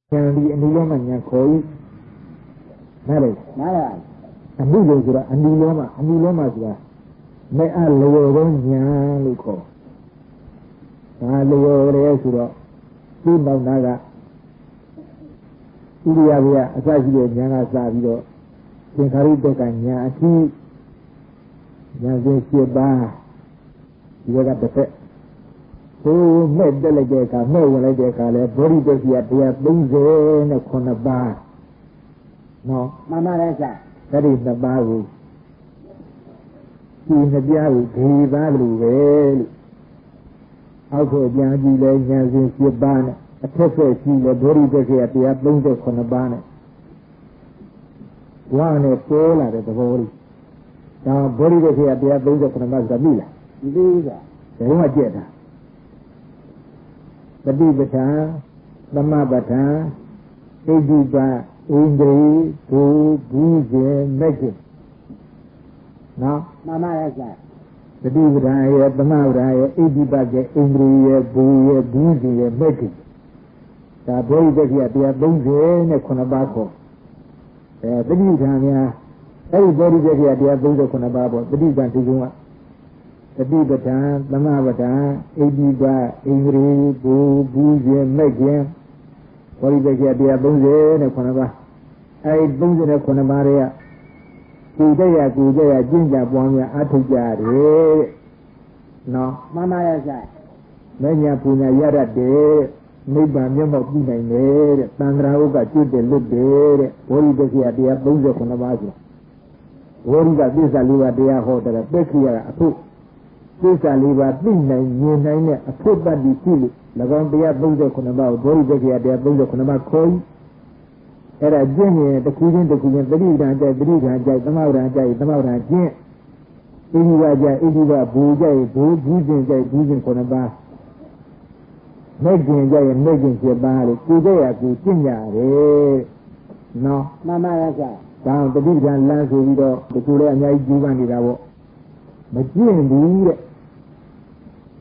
Yang di anilomanya koi, nare, nare, anilo sudah, aniloma sudah, me alorongnya luko, alorongnya sudah, timbang naga, iliya dia, asal dia jangan asal dia, singkari dekanya, si, yang siapa, dia kata oh, med lagi ka, med lagi ka le, bori dia dia bungze ne kona ba, no, mama rasa, tadi na baru, ini dia ugi baru wel, aku janji le janji siapa, apa sih le bori dia bungze kona ba ne, wah ne pola de bori, dah bori dia bungze kona ba sudah bila, saya aja dah. Tadi betul, lama betul, juga Indri, tu, buje, meje. No, mama rasa. Tadi beraya, lama beraya, juga Indri, buje, meje. Tak boleh dia buje, ne kena bako. Tadi jangan, boleh dia buje kena bako. Tadi jangan juga. Tadi betul, lama betul, juga Indri, buje, meje. Boleh dia buje, ne kena bah. Buje ne kena baria. Kujaya, jinja buangnya atu jari. No, mama rasa. Mereka punya yara de, mereka memang punya ni, tangra uga cuci lebih. Boleh dia buje kena bahasa. Boleh bisa lihat dia hotel, bekia tu. Bisa lihat ni apa badi sini. Lawan dia buje kena bawa, boleh dia buje kena bawa koi. Era jenis dekujen beri ranjai, tamau ranjai. Ini wajah bujen kena bawa. Megin siapa? Kujaya kucinya re. No, mama rasa. Tahu tadi jangan langsung itu, betul nyai juga ni dah. Macam ni,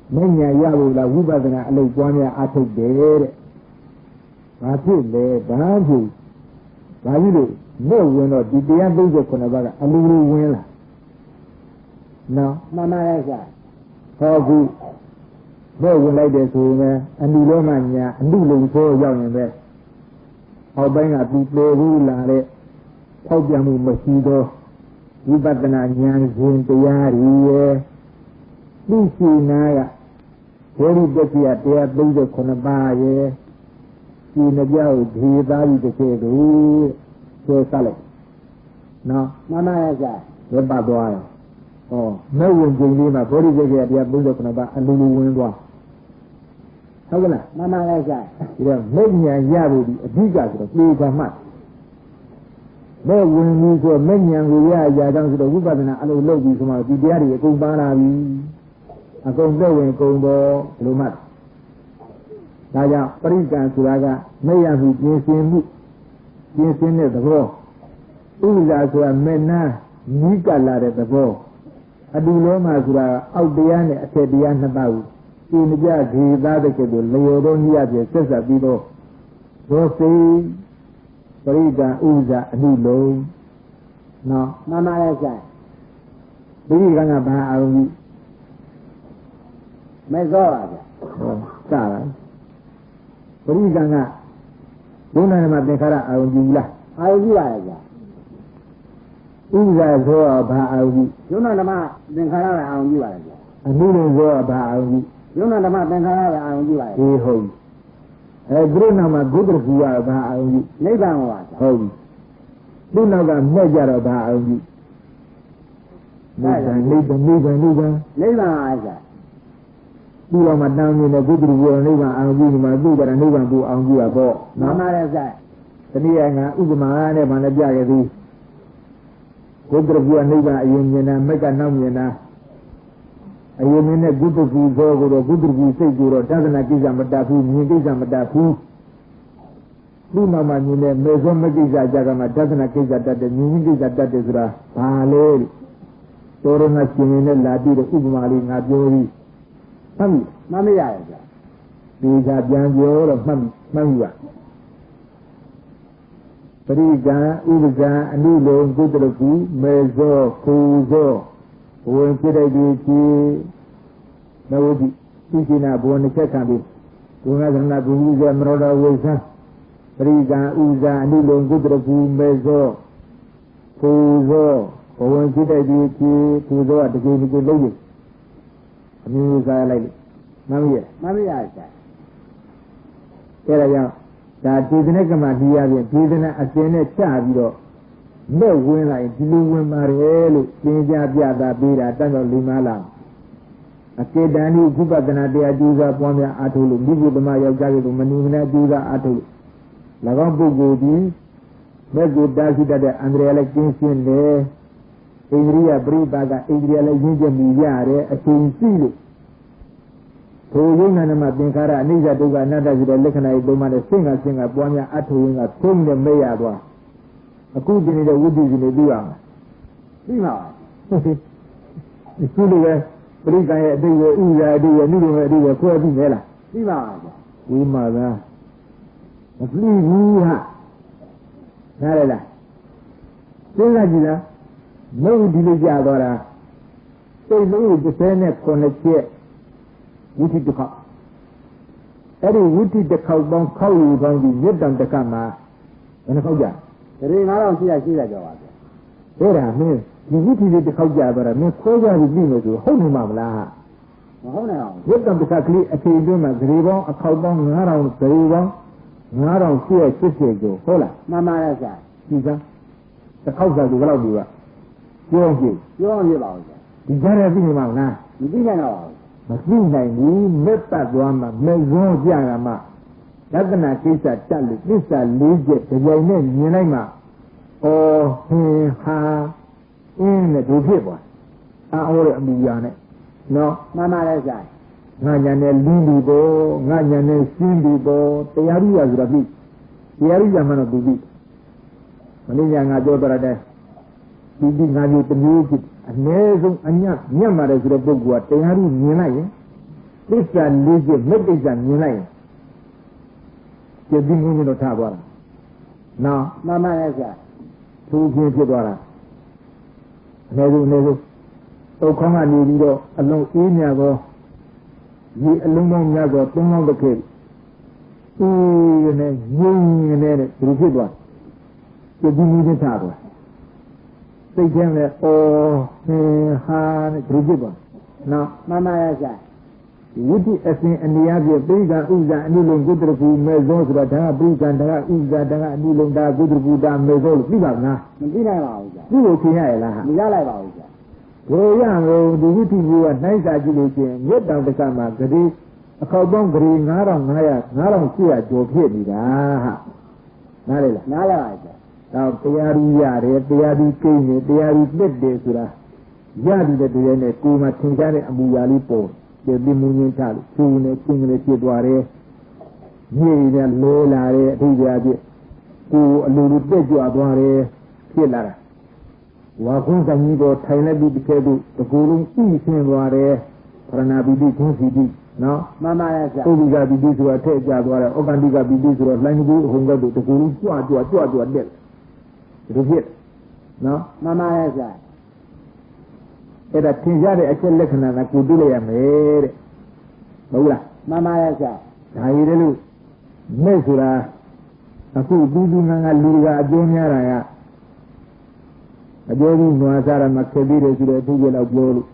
menyaya ulah ubah dengan alai kuanya atuk ber. Macam le, baju, no weno di dia baju kena baga, aluru wena. No, mama rasa. Kau no wena dia suruhnya, anilomanya, anilung so jauh ni. Kau banyak people lah le, kau jamu masjid. Ibadana yang zintiari, bisi naga, jadi dia benda kena bayar, ini jauh dia dari dekat selesai. No, mama rasa. lepas doa. Oh, nawan jadi mana, boleh dia benda kena bayar, lulu dua. Tahu lah, mama rasa. dia menya jauh juga sudah, lebih mat. Nawan ni so menya gua jangan sudah ubah dengan alu lagi semua di dia ni kau barabi, aku nawan kau bo lumat. Saya perikan suraga, menya jinsin ni tu. Ulah surah mena nikah lari tu. Adulah masura awdian ni akedian nabau. Ini dia kita dekat leoron dia je sesapi tu. Dosi perikan uza adulah. No, mama rasa. perikan apa awdi? Mezor aja. Oh, salah. Perikan apa? Guna nama dekara awdi lah. Ayu aja. Uza so apa awdi? Yuna nama bengkara ayu aja. Adulah so apa awdi? Yuna nama bengkara ayu aja. Hoi. Guru nama guru gua apa awdi? Nebang aja. Hoi. Lu nama mejar apa awdi? Nebang. Nebang aja. Lu nama nama guru gua nebang awdi ni mana guru orang nebang bu awdi apa? Mama rasa. Tadi yang ujung ni mana dia jadi? Guru gua nebang ayunya mereka namanya. Ayunya guru gua seguro. Jangan nak kisah mendapu, ni kisah mendapu. Lu nama ni mezon kisah jaga macam nak kisah tadi, ni kisah tadi surah. Halal. Orang nak sini ladi ujung mali ngajori. Mami aja. Bisa jangan orang mami. ပရိကံဥပဇံအနုလုံကုတ္တရကူမေဇောပူဇောဝင်ဖြစ်တဲ့ဒီကြီးနဝတိသိရှိနာဘုံတစ်ချက်ခံပြီးဒုက္ခသရဏဘုံကြီးမရောတော်ဝိဇံပရိကံဥပဇံအနုလုံကုတ္တရကူမေဇောပူဇောဝင်ဖြစ်တဲ့ဒီကြီးပူဇောတကယ်ဒီလုံးကြီးအမျိုးစားလိုက်မှန်ပြီမှန်ပြီဆရာအဲ့ဒါကြောင့်ဒါဒေသနဲ့ကမှဒီရပြင်ဒေသနဲ့အစင်းနဲ့ချပြီးတော့မဲ့ဝင်လိုက်ဒီလိုဝင်ပါတယ်လို့သင်ကြားပြတာပေးတာတတ်တော့လိမ္မာလာအကေတန်ဒီဥပဒနာတရားကျူးစာပွားများအားထုတ်လို့မိဘသမယောက်ျားတို့မနိမနာကျူးစာအားထုတ်လို့၎င်းပုဂ္ဂိုလ်ဒီမဲ့ကိုတားရှိတတ်တဲ့အန္တရာယ်လည်းကျင်းရှင်းတယ်ဣန္ဒြိယပရိပါကဣန္ဒြိယလည်းရင်းချက်မိရတယ်အချိန်ရှိလို့ထိုယုံနာနမသင်္ခါရအနိစ္စဒုက္ခအနတ္တဆိုတဲ့လက္ခဏာတွေပုံမှန်တဲ့ဆင့်ကပွားများအထုံးကသုံးနဲ့မဲ့ရသွားအခုဒီနေတဲ့ဝိသုဇ္ဇနေပြီးအောင်ပြီးပါဒီလိုပဲပရိက္ခရဲ့အတိတ်ရဲ့ဥရာအတိတ်ရဲ့နိရောဓရဲ့အတိတ်ရဲ့ခွဲပြီးမဲလားပြီးပါဝိမာသာမပြီးဘူးဟာနားရလားစဉ်းစားကြည့်လားမဟုတ်ဒီလိုကြာသွားတာစိတ်လုံးကို39ချက်ဝိသိတစ်ခေါက်အဲ့ဒီဝိသိတစ်ခေါက်ပေါင်းခေါက်ယူပေါင်းဒီမြတ်တံတစ်ခါမှာဘယ်နှခေါက်ကြာတရေ9880ကျော်ပါဗျာအဲ့ဒါမင်းဒီဝိသိတစ်ခေါက်ကြာသွားတာမင်းခွဲကြပြီးပြီလို့ဆိုဟုတ်နေမှာမလားမဟုတ်နိုင်အောင်မြတ်တံတစ်ခါကလေးအချိန်တွင်းမှာဂရေပေါင်းအခေါက်ပေါင်း9000ဂရေပေါင်း9880ကျော်ဟုတ်လားမှန်ပါရဲ့ဆရာဒီကတစ်ခေါက်စားသူဘယ်လောက်ဒီကပြောကြည့်ပါဦးဆရာဒီကြားရပြီနေမှာလားမသိနိုင်တော့ပါမသိနိုင်ဘူးမေတ္တာသွားမှမေဇောကြရမှာလက္ခဏာကိစ္စတက်လို့သစ္စာ၄ချက်ကြိုင်နဲ့မြင်လိုက်မှဩဟင်ဟာအင်းနဲ့ဒုဖြစ်သွားအော်ရအမိယာနဲ့နော်မှန်ပါရဲ့ဆရာငါညာနဲ့လင်းပြီးပေါ်ငါညာနဲ့ရှင်းပြီးပေါ်တရားရိယာဆိုတော့ပြီတရားရိယာမှတော့သူပြီမင်းညာငါပြောတော့တဲ့ဒီငါမျိုးတစ်မျိုးဖြစ်အနည်းဆုံးအညံ့ညံ့ပါတယ်ဆိုတဲ့ပုဂ္ဂိုလ်ကတရားကြီးမြင်လိုက်ရင်သစ္စာ၄ချက်မေတ္တိစာမြင်လိုက်ရင်ကျေပြီးငင်းတော့ထားသွားတာနော်မှန်ပါရဲ့ဆရာသူချင်းဖြစ်သွားတာအနည်းဆုံးသုတ်ခေါင်းကနေပြီးတော့အလုံးအေးမြသောဒီအလုံးပေါင်းများသောသုံးပေါင်းတစ်ခေတ်နဲ့ငြိမ်းနေတဲ့သူဖြစ်သွားကျေပြီးငင်းထားသွားစိတ်ထဲနဲ့ဩဟင်ဟာနဲ့ကြည့်ကြပါနော်မှန်ပါရဲ့ဆရာဝိတ္တိအစဉ်အနေအချင်းပိဋကဥဇာအနုလုံကုတ္တရကူမေဇောဆိုတာဒါကပိဋကံဒါကဥဇာဒါကအနုလုံဒါကုတ္တရကူဒါမေဇောလို့သိပါမလားမသိနိုင်ပါဘူးဆရာသိလို့သိရရဲ့လားမရလိုက်ပါဘူးဆရာဘယ်ရမလို့ဒီဝိတ္တိကူကနှိုင်းစာကြည့်လို့ချင်းမြတ်တောင်တက္ကမှာဂတိအခေါက်ပေါင်းဂတိ9500ကျော်ဖြစ်နေတာဟာနားလေလားနားရပါဆရာတော့တရားရီရတယ်တရားရီကိန်းနေတရားရီပြစ်တယ်ဆိုတာရပြီတဲ့တရားနဲ့ကိုယ်မှာသင်ကြားတဲ့အမူအရာလေးပေါ်တယ်ဒီမူရင်းထားလို့သူနဲ့ကျင်းကလေးဖြစ်သွားတယ်ညည်နဲ့လဲလာတယ်အထူးကြားဖြစ်ကိုယ်အလိုလိုတက်ကြွသွားတယ်ဖြစ်လာတာဝါကုန်းဆိုင်ကြီးကိုထိုင်လိုက်ပြီးတစ်ခဲတို့တကူလုံးဤဆင်းသွားတယ်ပရဏာပိတိခွန်စီတိနော်မှန်ပါရဲ့ဆရာဥပ္ပိကပိတိဆိုတာထည့်ကြသွားတယ်ဩကန္တိကပိတိဆိုတော့လိုင်းကူဟုံကတ်တို့တကူလုံးကြွတက်ဒီဖြစ်နော်မှန်ပါရဲ့ဆရာအဲ့ဒါသင်ရတဲ့အချက်လက္ခဏာကကိုတွေ့လိုက်ရမယ်တဲ့ဟုတ်လားမှန်ပါရဲ့ဆရာဒါရည်တယ်လို့မဲ့ဆိုတာအခုပြီးငါလူကအကျိုးများတာကအကျိုးကြီးနွားစားရမှာခဲ့ပြီးတယ်ဆိုတဲ့အထူးကျတော့ပြောလို့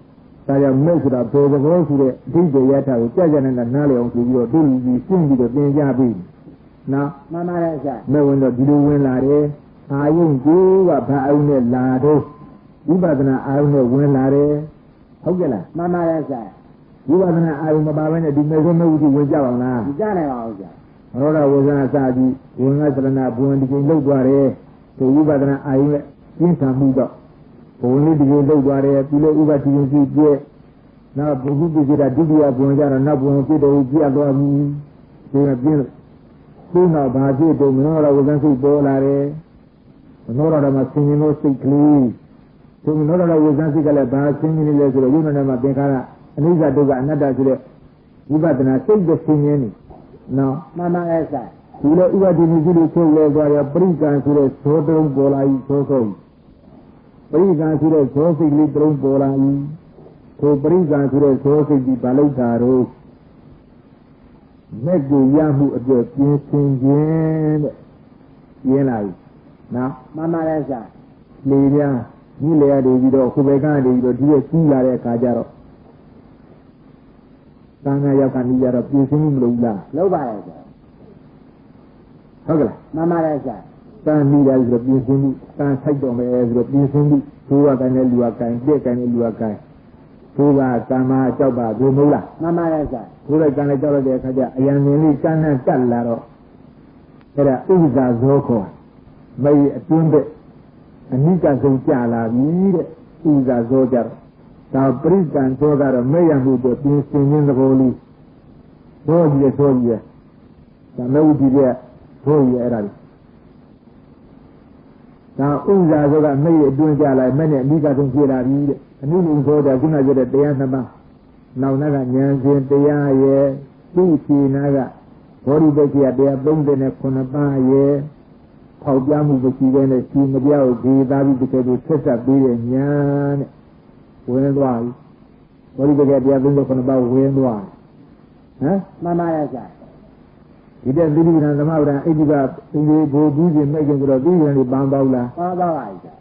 ဒါကြောင့်မဲ့ဆိုတာဘယ်သဘောဆိုတဲ့အထူးကျရတာကိုကြာကြာနဲ့နားလည်အောင်ဆိုပြီးတော့တို့လူကြီးရှင်းပြီးတော့သင်ကြပြီနော်မှန်ပါရဲ့ဆရာမဲ့ဝင်တော့ဒီလိုဝင်လာတယ်အာယုံကိုကဘာအောင်နဲ့လာတော့ဝိပဿနာအာယုံနဲ့ဝင်လာတယ်ဟုတ်ကဲ့လားမှန်ပါရဲ့ဆရာဝိပဿနာအာယုံမပါဘဲနဲ့ဒီမေဇောမဝုတိဝင်ကြပါလားမကြနိုင်ပါဘူးဆရာရောဓဝေဇနာစာကြည့်ဝင်ငါသရဏဘုံဒီကိလောက်သွားတယ်ဒီဝိပဿနာအာယုံရဲ့ပြင်းထန်မှုတော့ဘုံလေးဒီကိလောက်သွားတယ်ပြီးလို့ဥပတိရင်ကြည့်ပြည့်နောက်ဘုဟုပိစိတာဒုတိယဘုံကြတော့နောက်ဘုံပြည့်တော်ပြည့်သွားပြီဒီကပြင်းလို့ခုနောက်ဘာဖြစ်တော့မနောရဝေဇန်စိတ်ပေါ်လာတယ်မနောရမှာဆင်းရဲလို့စိတ်ကလေးသူမနောရဝေဇန်စိတ်ကလည်းဘာဆင်းရဲလဲဆိုတော့ယုံနာမှာသင်္ခါရအနိစ္စဒုက္ခအနတ္တဆိုတဲ့ဝိပဿနာစိတ်ကဆင်းရဲနေနော်မှန်ပါရဲ့ဆရာ ဒီလိုဥပဒေကြီးလို့ချုပ်လဲသွားရပရိက္ခဆိုတဲ့ဇောတုံးပေါ်လာကြီးသောဆုံးပရိက္ခဆိုတဲ့ဇောစိတ်လေးတုံးပေါ်လာကြီးထိုပရိက္ခဆိုတဲ့ဇောစိတ်ကြီးဘာလို့တာတော့မဲ့ကိုရမှုအတွက်ပြင်ဆင်ခြင်းတဲ့ပြင်းလာပြီနော်မှန်ပါတယ်ဆရာလေပြားကြီးလေရတယ်ပြီးတော့ခုဘက်ကနေပြီးတော့ဒီရဲ့ကြီးလာတဲ့အခါကျတော့သံဃာရောက်ကနေကြတော့ပြင်ဆင်မှုမလုပ်ဘူးလားလုပ်ပါတယ်ဆရာဟုတ်ကဲ့မှန်ပါတယ်ဆရာတန်ပြီးတယ်ဆိုတော့ပြင်ဆင်မှုတန်ဆိုင်တော်မယ်ဆိုတော့ပြင်ဆင်မှုသူကတိုင်းနဲ့လူကတိုင်းပြက်တိုင်းနဲ့လူကတိုင်းသူကကံမကြောက်ပါဘယ်မဟုတ်လားမှန်ပါတယ်ဆရာသူကကံနဲ့ကြောက်ရတဲ့အခါကျအယံမြင်လေးကံနဲ့တက်လာတော့အဲ့ဒါဥစ္စာဇောခေါ်မေအတွင်းတဲ့အနိကဆုံးကြလာပြီတဲ့ဥစ္စာဇောကြတော့ဒါပရိက္ခဇောကတော့မဲ့ရမှုတော့ပြင်ဆင်ခြင်းသဘောလေးဇောကြီးဇောကြီးဒါမဲ့ဥဒိရဲ့ဇောကြီးအဲ့ဒါလေးဒါဥစ္စာဇောကမဲ့ရအတွင်းကြလာမဲ့နဲ့အနိကဆုံးပြေလာပြီတဲ့အနုလုံဇောတဲ့ခုနကပြောတဲ့တရားနှစ်ပါးနောက်နာကဉာဏ်ရှင်တရားရဲ့သူ့ခြေနာကဘောဓိပက္ခိယတရား39ပါးရဲ့ဖောက်ပြမှုမရှိတဲ့နဲ့ရှင်မပြောက်ဒီသားပြီးတကယ်ကိုဆက်ဆက်ပြီးတဲ့ညာတဲ့ဝင်သွားပြီဘောဓိပက္ခိယတရား39ပါးဝင်သွားဟမ်မှန်ပါရဲ့ဆရာဒီတဲ့သီရိပဏသမဝရအိဒီကသင်္ကေဘိုလ်ကြီးရှင်မဲ့ကျင်ဆိုတော့သီရိပဏလေးပန်းပေါက်လားပန်းပေါက်ပါဆရာ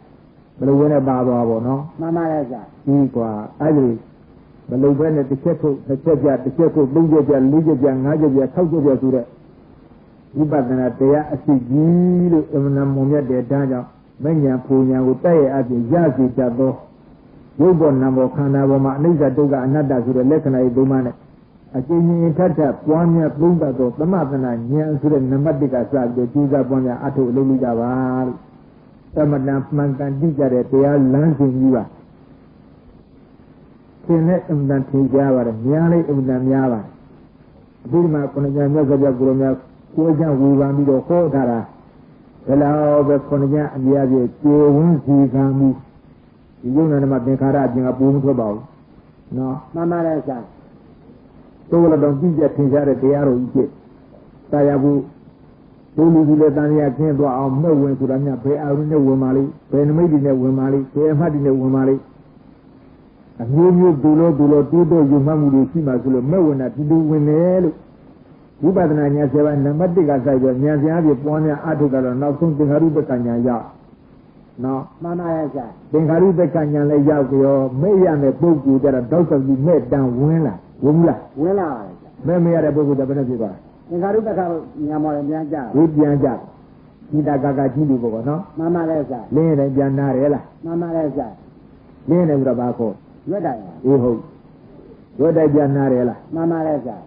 ဘယ်လိုဝင်နဲ့ပါသွားပေါ့နော်မှန်ပါရဲ့ဆရာဒီကွာအဲ့ဒီဘယ်လိုပဲနဲ့တစ်ချက်ထုတ်တစ်ချက်ပြတစ်ချက်ထုတ်သုံးချက်ပြလေးချက်ပြငါးချက်ပြ၆ချက်ပြဆိုတဲ့ဝိပဿနာတရားအစစ်ကြီးလို့အမှန်မုံမြတ်တဲ့ဒါကြောင့်မဉ္ဇဉ်ပူညာကိုတိုက်ရအပြင်ရစေတတ်သောရုပ်ပေါ်နာမ်ပေါ်ခန္ဓာပေါ်မှာအနိစ္စဒုက္ခအနတ္တဆိုတဲ့လက္ခဏာတွေသုံးပါးနဲ့အကျဉ်းချင်းထပ်ထပ်ပွားများသုံးတတ်သောသမသနာဉာဏ်ဆိုတဲ့နံပါတ်1ကစပြီးကျူးစာပွားများအထုအလုပ်လုပ်ကြပါလို့သမဏမှန်ကန်ကြည့်ကြတဲ့တရားလမ်းစဉ်ကြီးပါသင်နဲ့အမှန်ထင်ကြပါတယ်များလေးအမှန်များပါတယ်အခုဒီမှာခုနကမြတ်စွာဘုရားကိုရောများကိုယ်ချဝေဖန်ပြီးတော့ဟောထားတာဘယ်လောက်ပဲခုနကအများကြီးကျေဝန်းစီခံမှုဒီယုံနာမှာသင်္ခါရအပြင်ကပုံမထွက်ပါဘူးနော်မှန်ပါတယ်ဆရာတို့လည်းတော့ကြည့်ကြထင်ရှားတဲ့တရားတော်ကြီးဖြစ်တာယာဘူးဘုလူကြီးလည်းတန်ရာချင်းသွားအောင်မဲ့ဝင်ဆိုတာများဘယ်အာရုံနဲ့ဝင်ပါလိမ့်ဘယ်နမိတ်တွေနဲ့ဝင်ပါလိမ့်ဘယ်အမှတ်တွေနဲ့ဝင်ပါလိမ့်အမျိုးမျိုးဒူလို့တိုးတော့ယူမှမှုတွေရှိမှဆိုလို့မဲ့ဝင်တာဒီလိုဝင်တယ်လို့ဝိပဿနာဉာဏ်7ပါးနံပါတ်1ကစိုက်ပြီးဉာဏ်ပြားပြပွားများအထုကတော့နောက်ဆုံးသင်္ခါရုပ္ပကဉာဏ်ရောက်နော်မှန်ပါရဲ့ဆရာသင်္ခါရုပ္ပကဉာဏ်လည်းရောက်ပြီးတော့မဲ့ရတဲ့ပုဂ္ဂိုလ်ကြတော့တောက်ဆောက်ပြီးမဲ့တန်ဝင်လာဝင်ဘူးလားဝင်လာပါတယ်ဆရာမဲ့မရတဲ့ပုဂ္ဂိုလ်ကဘယ်နဲ့ဖြစ်သွားသင်္ခါရုပ္ပကဉာဏ်မော်လည်းပြန်ကြဝိပြန်ကြဒီတာကကြီးလူပေါ့နော်မှန်ပါရဲ့ဆရာလင်းရတယ်ပြန်နာတယ်လားမှန်ပါရဲ့ဆရာလင်းတယ်ဆိုတော့ဘာခေါ်ရွက်တိုင်အေးဟုတ်ရွက်တိုင်ပြန်နာတယ်လားမှန်ပါရဲ့ဆရာ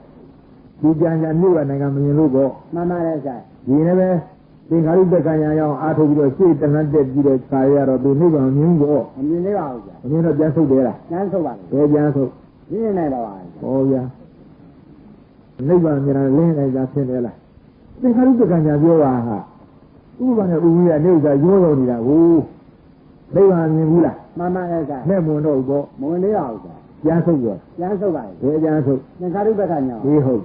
ဒီကြံကြမြို့ကနိုင်ငံမရင်လို့ပေါ့မှန်ပါတယ်ဆရာဒီနေ့ပဲသင်္ခါရုပ္ပကဉာဏ်ရောက်အားထုတ်ပြီးတော့ရှေ့တဏှတ်တက်ပြီးတော့ခါရတော့ဒီနိဗ္ဗာန်မြင်ပေါ့မမြင်သေးပါဘူးဆရာမမြင်တော့ပြန်ဆုတ်တယ်လားပြန်ဆုတ်ပါလေဘယ်ပြန်ဆုတ်မြင်နေတော့ပါဟောဗျာနိဗ္ဗာန်မြင်တာလင်းနေတာဖြစ်တယ်လားသင်္ခါရုပ္ပကဉာဏ်ပြောပါဟာဥပ္ပါနဲ့ဥပ္ပယနိဗ္ဗာန်ရောတော်နေတာကိုနိဗ္ဗာန်မြင်ဘူးလားမှန်ပါတယ်ဆရာနဲ့မွန်တော့ဘူးပေါ့မဝင်သေးပါဘူးဆရာပြန်ဆုတ်ရောပြန်ဆုတ်ပါလေဘယ်ပြန်ဆုတ်သင်္ခါရုပ္ပကဉာဏ်ဒီဟုတ်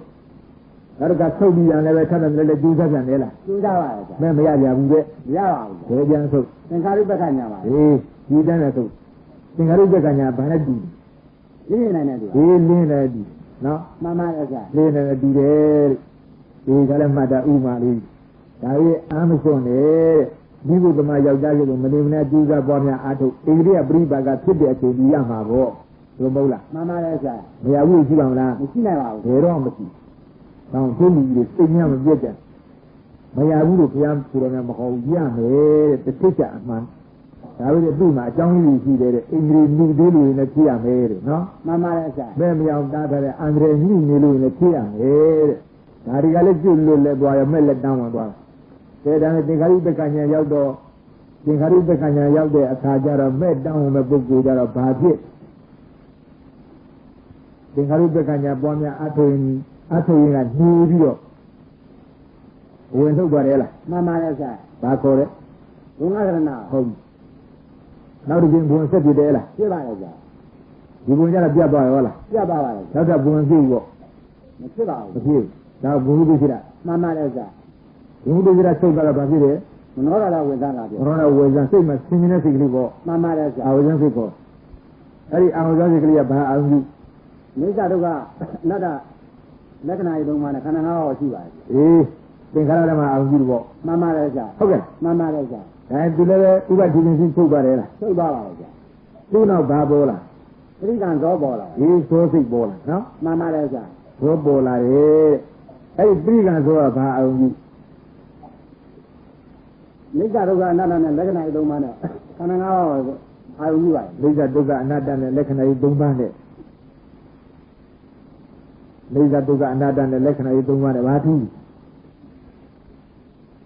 အဲ့ဒါကဆုတ်ပြီးရင်လည်းထပ်တယ်လည်းကျူးစားပြန်တယ်လားကျူးစားပါရဲ့ဆရာမဲ့မရကြဘူးတဲ့မရပါဘူးဘယ်ပြန်ဆုတ်သင်္ခါရုပ္ပကဉာဏ်ပါဒီတန်းနဲ့ဆုတ်သင်္ခါရုပ္ပကဉာဏ်ဘာနဲ့တူလင်းနေတယ်သူဒီလင်းနေတူနော်မှန်ပါတယ်ဆရာလင်းနေတူတယ်ဒီကလည်းမှတ်တာဥမာလေးဒါရဲ့အာမစွန်နဲ့ဒီဘုဒ္ဓမယောက်ျားကြီးကိုမနေမနဲ့ကျူးစားပွားများအားထုတ်ဣန္ဒြိယပရိပါကဖြစ်တဲ့အချိန်ကြီးရမှာပေါ့ဘယ်မဟုတ်လားမှန်ပါတယ်ဆရာမရဘူးရှိပါမလားမရှိနိုင်ပါဘူးဘယ်တော့မရှိတောင်းသူ့လူတွေစိတ်များမပြတ်ကြမရဘူးလို့ဘုရားကိုယ်တော်ကမဟောဘူးရမယ်တဲ့တစ်ချက်အမှန်ဒါပဲသူ့မှာအကြောင်းကြီးရှိတယ်တဲ့အင်္ဂရိလူသေးလူတွေနဲ့ဖြည့်ရမယ်တဲ့နော်မှန်ပါတယ်ဆရာဘယ်မရောက်တားထားတဲ့အန္တရာယ်ညှိနေလို့လည်းဖြည့်ရမယ်တဲ့ဒါတွေကလည်းကျွတ်လို့လည်းသွားရမဲ့လက်တန်းဝင်သွားတယ်ဒါနဲ့သင်္ခါရုပ္ပကဉာဏ်ရောက်တော့သင်္ခါရုပ္ပကဉာဏ်ရောက်တဲ့အခါကျတော့မဲ့တန်းဝင်မဲ့ပုဂ္ဂိုလ်ကြတော့ဘာဖြစ်သင်္ခါရုပ္ပကဉာဏ်ပွားများအထုရင်ကနေပြီးတော့ဝင်ထုတ်သွားတယ်လားမှန်ပါတယ်ဆရာဘာခေါ်လဲဘုံငါကရဏဟုတ်နောက်တစ်ချိန်ဘုံဆက်ပြတယ်လားပြပါလေဆရာဒီဘုံကျတော့ပြတ်သွားရောလားပြတ်ပါပါလေနောက်ထပ်ဘုံပြည့်ပေါ့မဖြစ်ပါဘူးမဖြစ်ဒါဘုံပြည့်ရှိတာမှန်ပါတယ်ဆရာ ဝိသုဒ္ဓရာချုပ်တာကဘာဖြစ်လဲ မနောရတာဝင်စားလာပြီ ရောဝေဇန်စိတ်မှာဆင်းရဲတဲ့စိတ်ကလေးပေါ့ မှန်ပါတယ်ဗျာ အာဝေဇန်စိတ်ပေါ့အဲ့ဒီအာဝေဇန်စိတ်ကလေးကဘာအာရုံပြု မိစ္ဆာတို့ကအနတ္တလက္ခဏာတွေလုံးမှာခန္ဓာ၅ပါးရှိပါတယ် အေးသင်္ခါရဓမ္မအာရုံပြုလို့ပေါ့ မှန်ပါတယ်ဗျာ ဟုတ်ကဲ့ မှန်ပါတယ်ဗျာ ဒါသူလည်းပဲဥပဒေချင်းချုပ်ပါတယ်လား ချုပ်သွားပါလေဗျာ သူ့နောက်ဘာပေါ်လာ ပရိကံဇောပေါ်လာ ဒီသောစိတ်ပေါ်လာနော် မှန်ပါတယ်ဗျာ သောပေါ်လာတယ်အဲ့ဒီပြိကံသောကဘာအာရုံပြု မိစ္ဆာတို့ကအနတ္တနဲ့လက္ခဏာတွေလုံးမှာနဲ့ခန္ဓာ၅ပါးကိုအာရုံပြုပါတယ် လိစ္ဆဒုက္ခအနတ္တနဲ့လက္ခဏာကြီး၃ပါးနဲ့လိစ္ဆဒုက္ခအနတ္တနဲ့လက္ခဏာကြီး၃ပါးနဲ့ဘာထူး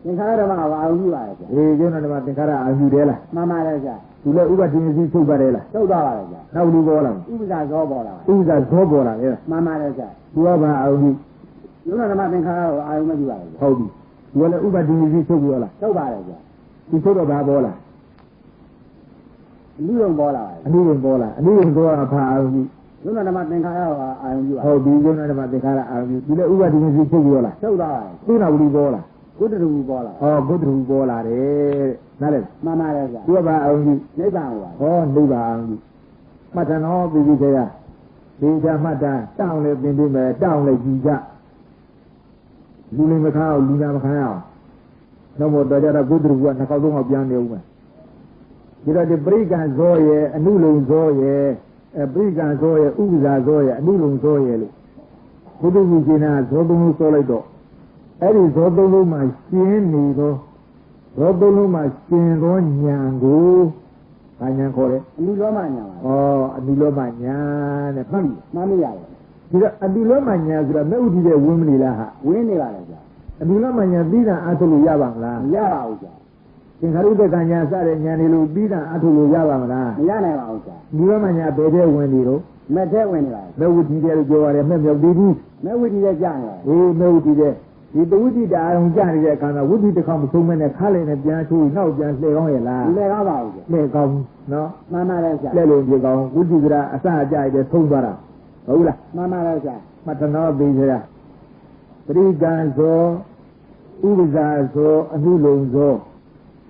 သင်္ခါရဓမ္မကအာရုံပြုပါတယ်ဗျာ အေးကျုံးတော်မှာသင်္ခါရအာရုံပြုတယ်လား မှန်ပါတယ်ဗျာ သူလည်းဥပဒေချင်းချုပ်ပါတယ်လား ချုပ်သွားပါတယ်ဗျာ နောက်လူပေါ်လာ ဥပ္ပဇာဇောပေါ်လာ ဥစ္စာသောပေါ်လာလေလား မှန်ပါတယ်ဗျာ သူကဘာအာရုံပြု ယုံနာဓမ္မသင်္ခါရကိုအာရုံမပြုပါဘူးဗျာ ဟုတ်ပြီသူလည်းဥပဒေချင်းချုပ်ပြီးလား ချုပ်ပါတယ်ဗျာ သူချုပ်တော့ဘာပေါ်လာ လူယုံပေါ်လာပါတယ် အနုရင်ပေါ်လာအနုရင်သောကဘာအာရုံပြု ယုံနာဓမ္မသင်္ခါရကိုအာရုံပြုပါ ဟုတ်ပြီကျုံးတော်မှာသင်္ခါရအာရုံပြုသူလည်းဥပဒေချင်းချုပ်ပြီးလား ချုပ်သွားပါတယ် သူ့နောက်လူပေါ်လာ ကုတ္တရူပေါ်လာ ဟောဘုဒ္ဓဟူပေါ်လာတယ်နားလဲ မှန်ပါတယ်ဗျာ သူကဘာအောင်ကြီး နိဗ္ဗာန်ကိုပါ ဟောနိဗ္ဗာန်အောင်ကြီးမှတ်တယ်နော်ပြည်ပြည်သေးရဒီချာမှတ်တာတောင်းလေပင်ပြီးမယ်တောင်းလေကြည်ကြလူလည်းမခါအောင်လူနာမခံအောင်တော့မတော်ကြတော့ဘုဒ္ဓဟူကနှစ်ခေါက်သုံးခေါက်ပြန်နေဦးမယ်ဒီတော့ဒီပရိကံဇောရဲ့အနုလုံဇောရဲ့ပရိကံဇောရဲ့ဥပ္ပဇာဇောရဲ့အနုလုံဇောရဲ့လို့ဘုဒ္ဓဟူရှင်နာဇောသုံးလို့ဆိုလိုက်တော့အဲ့ဒီဇောသုံးလုံးမှာရှင်းနေတော့ဇောသုံးလုံးမှာရှင်းသောဉာဏ်ကိုဘာဉာဏ်ခေါ်လဲ အနုလောမညာပါ ဩအတုလောမညာတဲ့မှတ်ပြီ မှန်မရတယ် ဒီတော့အတုလောမညာဆိုတာမဲ့ဥဒိတဲ့ဝင်းမနေလားဟာ ဝင်းနေပါလေဗျာ အတုလောမညာပြီးတာအထုလို့ရပါမလား မရပါဘူးဗျာ သင်္ခါရုပ္ပကညာစတဲ့ညာနေလို့ပြီးတာအထုလို့ရပါမလား မရနိုင်ပါဘူးဗျာ အတုလောမညာဘယ်တဲ့ဝင်နေတော့ မက်တဲ့ဝင်နေပါလေ မဲ့ဝိတိတဲ့လို့ပြောရတယ်မဲ့မြောက်သေးဘူး မဲ့ဝိတိရဲ့ကြာနေပါ အေးမဲ့ဝိတိတဲ့ဒီတဝိတိတာအောင်ကြနေတဲ့အခါမှာဝိတိတစ်ခေါက်မဆုံးမဲနဲ့ခါလိုက်နဲ့ပြန်ချိုးနောက်ပြန်လှည့်ကောင်းရဲ့လား လေလဲကားပါဘူးဗျာ လှည့်ကောင်းနော် မှန်ပါတယ်ဗျာ လှည့်လို့ပြေကောင်းဝိတိကရာအစအကြရတဲ့ဆုံးသွားတာဟုတ်လား မှန်ပါတယ်ဗျာ မတနောပိစရာပရိကံဇောဥပဇာဇောအနုလုံဇော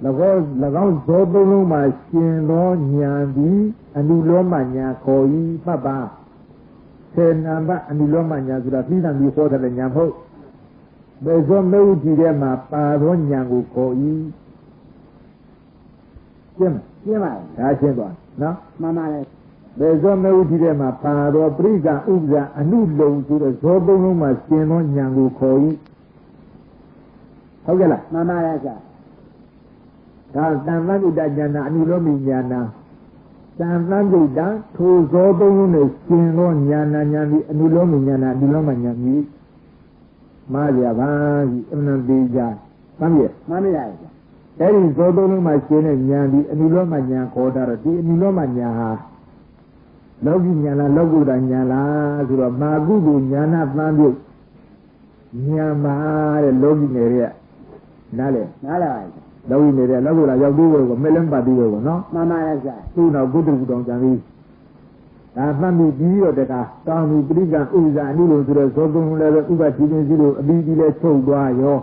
၎င်းဇောသုံးလုံးမှာရှင်သောဉာဏ်သည်အနုလောမဉာဏ်ခေါ်၏မှတ်ပါဆေနံဘအနုလောမဉာဏ်ဆိုတာပြီးတာပြီးဟောတဲ့ဉာဏ်ဟုတ်ဘယ်ဇောမေဝတိထဲမှာပါသောဉာဏ်ကိုခေါ်၏ရှင်း ရှင်းပါလေ ဒါရှင်းသွားနော် မှန်ပါတယ် ဘယ်ဇောမေဝတိထဲမှာပါသောပရိကံဥပဇာအနုလုံဆိုတဲ့ဇောသုံးလုံးမှာရှင်သောဉာဏ်ကိုခေါ်၏ဟုတ်ကဲ့လား မှန်ပါတယ်ဗျာ ဒါတန်သံဂုတ္တဉာဏအနုလောမိဉာဏတန်သံဂုတ္တထိုဇောသုံးလုံးနဲ့ရှင်သောဉာဏဉာဏ်ဒီအနုလောမိဉာဏအနုလောမဉာဏ်ကြီးမာရပါကြီးအမှန်သေးကြသမ်းရဲ့ မှန်မရတယ်ဗျာ အဲ့ဒီဇောသုံးလုံးမှာရှင်တဲ့ဉာဏ်ဒီအနုလောမဉာဏ်ခေါ်တာတော့ဒီအနုလောမဉာဏ်ဟာလောကီဉာဏ်လားလောကုတ္တဉာဏ်လားဆိုတော့မာကုတုဉာဏသံပြုတ်ဉာဏ်ပါတဲ့လောကီနယ်ရဲ့နားလေ နားလာပါဗျာ လောကီနယ်ရဲ့လောကုတ္တရောက်သေးတယ်ကိုမဲလန်းပတ်သေးတယ်ကိုနော် မှန်ပါတယ်ဗျာ သူ့နောက်ကုတ္တကုတောင်ကြံပြီးဒါမှတ်ပြီးပြီးတော့တကားတောင်းပြီးပရိကံဥစ္စာအနုလိုဆိုတော့ဇောသုံးလည်းပဲဥပတိချင်းစီလို့အပြီးကြီးလဲချုပ်သွားရော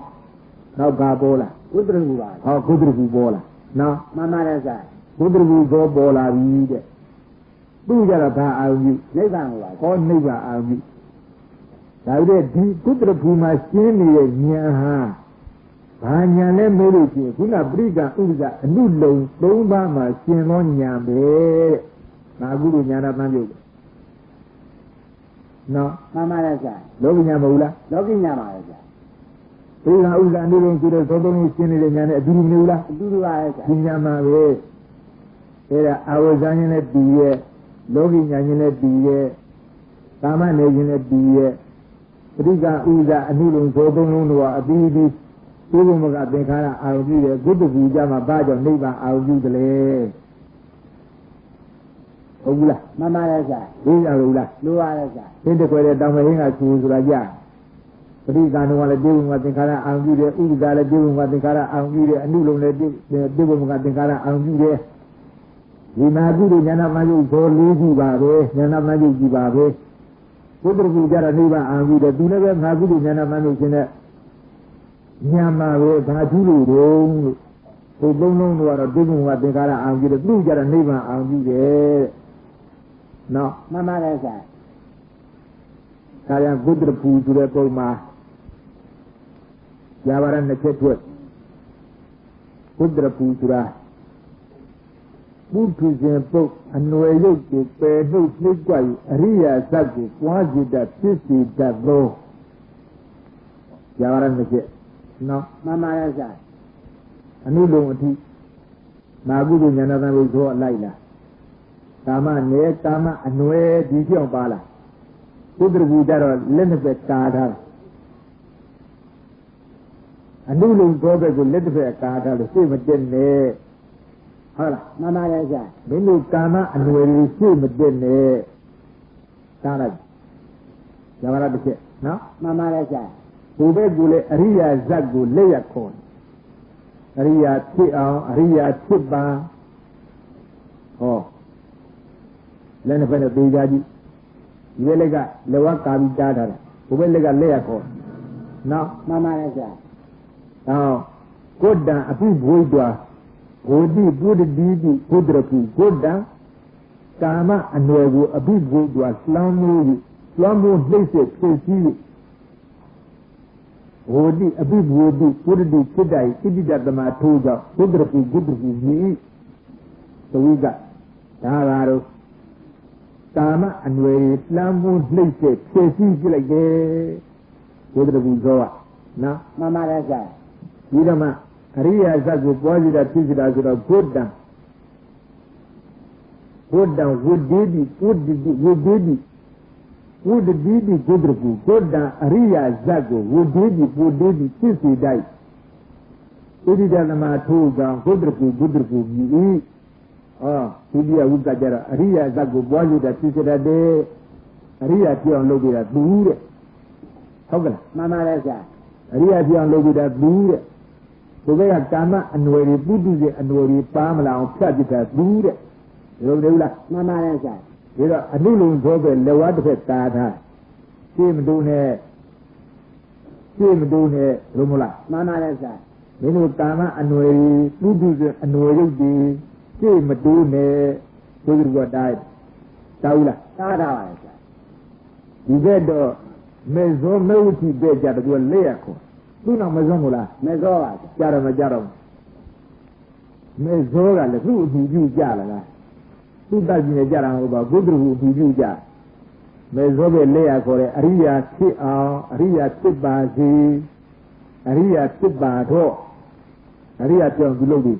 နောက်ကပေါ်လာ ကုတ္တရူပါ ဟောကုတ္တကုပေါ်လာနော် မှန်ပါတယ်ဗျာ ကုတ္တကုဇောပေါ်လာပြီတဲ့သူ့ကြတော့ဘာအာရုံပြု နိဗ္ဗာန်ကိုပါ ဟောနိဗ္ဗာန်အာရုံပြုဒါကြတဲ့ဒီကုတ္တကုမှာရှင်းနေတဲ့ဉာဏ်ဟာဘာဉာဏ်လဲမေးလို့ရှိရင်ခုနပရိကံဥစ္စာအနုလုံ၃ပါးမှာရှင်းသောဉာဏ်ပဲတဲ့ငါအခုလိုဉာဏ်သာပြုတ်နော် မှန်ပါတယ်ဗျာ လောကဉာဏ်မဟုတ်လား လောကီညာပါလေဗျာ ပရိကံဥစ္စာအနုလုံဆိုတဲ့သောသုံးလုံးရှင်းနေတဲ့ဉာဏ်နဲ့အတူတူမနေဘူးလား အတူတူပါလေဗျာ ဒီဉာဏ်မှာပဲအဲ့ဒါအာဝဇ္ဇဉာဏ်နဲ့တည်ရဲ့လောကဉာဏ်နဲ့တည်ရဲ့ကာမနေဉာဏ်နဲ့တည်ရဲ့ပရိကံဥစ္စာအနုလုံသောသုံးလုံးတို့ကအပြီးပြီးဒီဘုမကသင်္ခါရအာရုံပြုတယ်ကုတ္တကူကြမှာဘာကြောင့်နိဗ္ဗာန်အာရုံပြုတယ်လဲဟုတ်ဘူးလား မှန်ပါတယ်ဗျာ သိကြလို့လား လိုပါလေဗျာ သင်တကွယ်တဲ့တောင်မဟင်းကကျူဆိုတာကြပရိကံတော်ကလည်းဒီဘုမကသင်္ခါရအာရုံပြုတယ်ဥပ္ပဒါလည်းဒီဘုမကသင်္ခါရအာရုံပြုတယ်အနုလုံလည်းဒီဘုမကသင်္ခါရအာရုံပြုတယ်ဒီနာကုတို့ဉာဏမယုတ်ဇောလေးခုပါပဲဉာဏမယုတ်ကြီးပါပဲကုတ္တကူကြတော့နိဗ္ဗာန်အာရုံပြုတယ်သူလည်းပဲငါကုတို့ဉာဏမယုတ်ခြင်းနဲ့ Nyama Bajulu, who don't know what are doing what they got out of the blue got a neighbor out of there. No, Mama is that. I am good to the pool to the Poma. Yavaran the Chetwood. Good to the pool to that. Move to the book and no look to pay no sleep while Ria Sagu was it that 50 that low. Yavaran the Chet. No, Mama is that. A new long Nabu another will go a Laila. Tama ne Tama and Noe Dijon Bala. Udru Budaro, Lenefet Kada. A new long brother will Lenefet Kada, the same again. Hala, Mama is that. Menu Tama and we receive again. Tana. Yavara, no? Mama is that. Ubegule Ria Zagu Leakon. Ria Tia, Ria Tiba. Oh. Lenefet Bigaji. Yelega, Lewaka Vidada. Ubelega Leakon. No? Mama is that. Now, Goda, a big Buddha. Godi, Buddha Didi, Kudraki, Goda. Kama and Nuevo, a big Buddha, Slamu, Lace, Wodi, a big woody, Woody, Kidai, Idida the Matuga, Kudraki, Gudruki, so we got Tararo, Tama, and where Islam won't place it, Chesi like a Kudraki Zoa. Now, Mama is that. Yidama, Ria Zagu, was it a Tizida, good down. Good down, would did Would Didi Gudruku, Goda, Ria Zago, would Didi, Tisi died. Ididama Tuga, Gudruku, ah, Tidia Ugajara, Ria Zago, Boyu that Tisi day, Ria Tion Logi at Bure. Hogla, Mama is that. Ria Tion Logi at Bure. So they have Tama and where Buddha and where Pamela on Sajita Bure. Mama is that. A new loon over the water fed Sim Dune Rumula. Mama is that. Menu Tama and where Buddha and where the Sim Dune who died. Taula. Tada is that. You get the Mezo Melty Beja to a Leaco. Tuna Mazamula, Mezoa. Jaramajaram. Mezora, the food you Jala. သူတတ်နေကြတာဟုတ်ပါဘုဒ္ဓဟူပြီးကြမေဇောပဲလက်ရခေါ်တဲ့အရိယာဖြစ်အောင်အရိယာဖြစ်ပါစေအရိယာဖြစ်ပါတော့အရိယာပြောင်းသူလုပ်ပြီ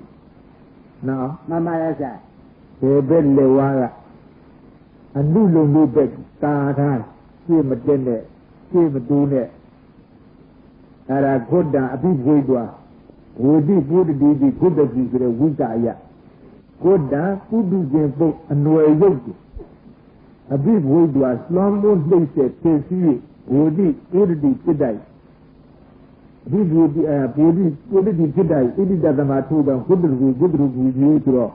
နော် Mama is that. ဒီဘက်လေဝါကအနုလုံလို့ပဲတာထားရှင်းမတက်နဲ့ရှင်းမတူးနဲ့အဲ့ဒါဂုဒ္ဒအပိဝိဒွာဝိတိပုဒ္ဓတိဂုဒ္ဓတိဆိုတဲ့ဝိကယGoda, Pudu book and no yogi. A big wood was long one place at Tesi, Woody, Udi, Tidai. This would be a Woody, Tidai, Idida Matuga, Gudru, you draw.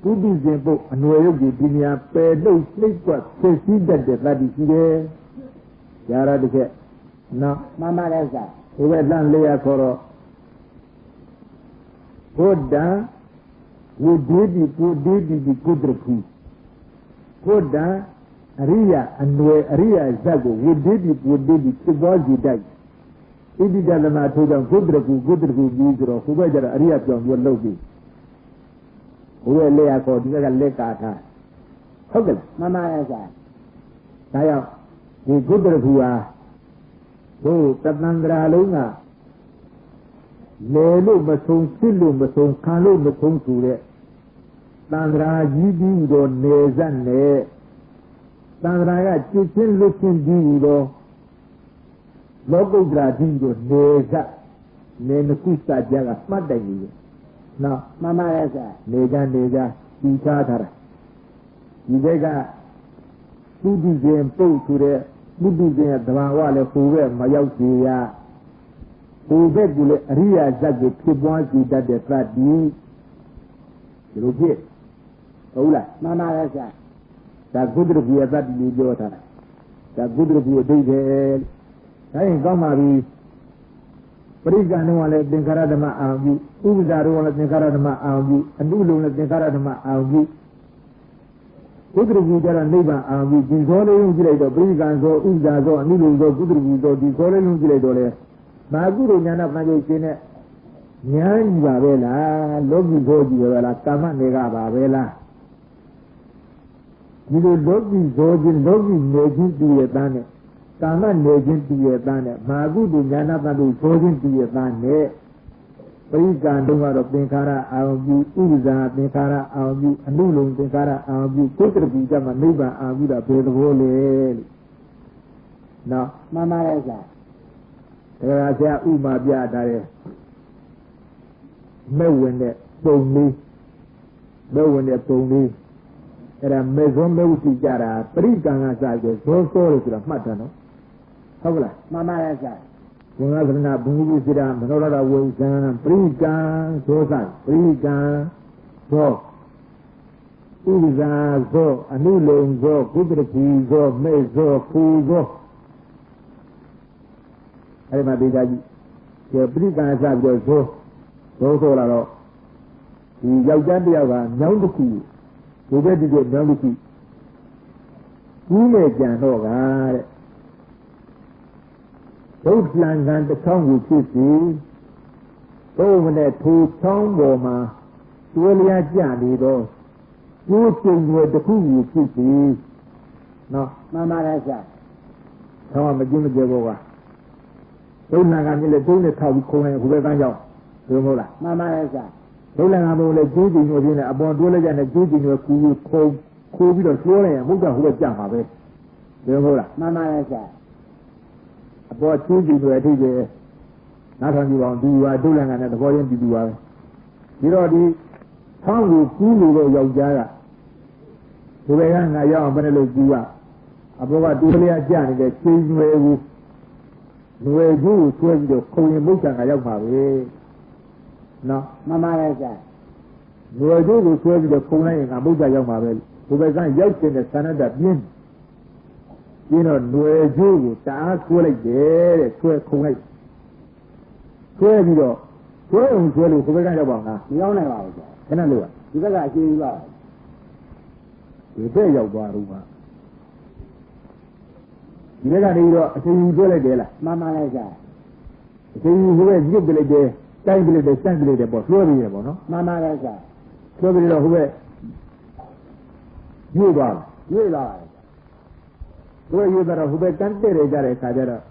Pudu book and no yogi, Dinia, Pedo, Snake, Tesi, that the Radis, Yara the cat. No, Mama is that. who had done Lea Coro. Goda. Would did the Gudruku. Goda, Ria and Ria Zago, would did it, Tibazi died. Ididalama to them, Gudruku, Gudru, who were Ria John, your lobby. Who were Lea called Leka. Hoggle, Mama is that. Taya, the Gudruku are. Oh, Tatangra Luna. Lelo Mason Silu Mason Kalo Mason Sure Tandra Jido Nezane Tandra Chicken looking Dido Logo Gradido Neza Nenakusta Jaga Smadai. Now, Mama is that. Nega, Tikatara. Ivega Buddhism Posure, Buddhism Dawale Hove Mayautia. Ubegule Ria Zagu Kibwanzi that the Fradi. You get Ola, Mama is that. that good review that you do. That good review, David. I ain't gonna be Perikana oleh tingkara dema augi, ubidaru oleh tingkara dema augi, andulu oleh tingkara dema augi. Putri bujara neba augi, di sole yang jilai do, perikana do, ubidaru, andulu do, putri bujara di sole yang jilai do le. Maguru nyana panjai sini, nyanyi babela, logi zoji babela, kama nega babela. Jiru logi zoji, logi neji diye tane. Kama nejin tiye tane, magu du nyana padu sojin tiye tane. Perikandung aro tingkara augi, uza tingkara augi, andulung tingkara augi, putra bija maniba augi da pedo boleh. No, mama rasa. Kalau saya umma biar dari mewende tungli, Era mezon mewuti jara, perikanga saja, sosok sudah mata no. Apa mama rasa. Pengajarnya bunyi sudah menolak wujud perikang sosai, perikang so, uza so, anulung so, kudreki so, mezo, kuzo. Ada mana beda? Dia perikang saja so lalu. Jauh dia kan, jauh tu. Sudah di dalam itu, ini jangan orang. Kau pelanggan tekang uci, kau mana tu cang boma, tu lihat jadi do, tu tinggal tekang uci, no, mama rasa. Kau macam jaga. Kau pelanggan ni le tu ni tahu kau ni bukan jauh, tu mula. Mama rasa. Kalau orang boleh jadi ni orang ni, abang dua lagi ni jadi ni kau bila keluar ni, mudah hujan jam apa? Dengar lah. Mama rasa. Abang jadi ni ada je, nak orang orang dua orang ni ada orang di dua. Kira di tanggu kulu yang jaga. Sebenarnya nak yang mana le dua. Abang dua lagi jadi ni jadi nueju tu kau ni bukan yang apa? No, mama rasa. Dua tu suami dia kau ni nggak boleh jauh mabel. Bukan jauh sini sana dah bin. Dua tu tak suami dia, suami kau ni. Suami dia, suami bukan jauh bang. Jauh ni apa? Kenapa luar? Kita dah sini luar. Kita jauh baru mah. Kita dah ni dia, saya boleh dia lah. Mama rasa. Saya boleh juga boleh dia. Kain boleh deh, bos. Luar dia, bos, no? Mama rasa. Luar dia huwe. Yubar. Luar yubar huwe kan tere jare kajar.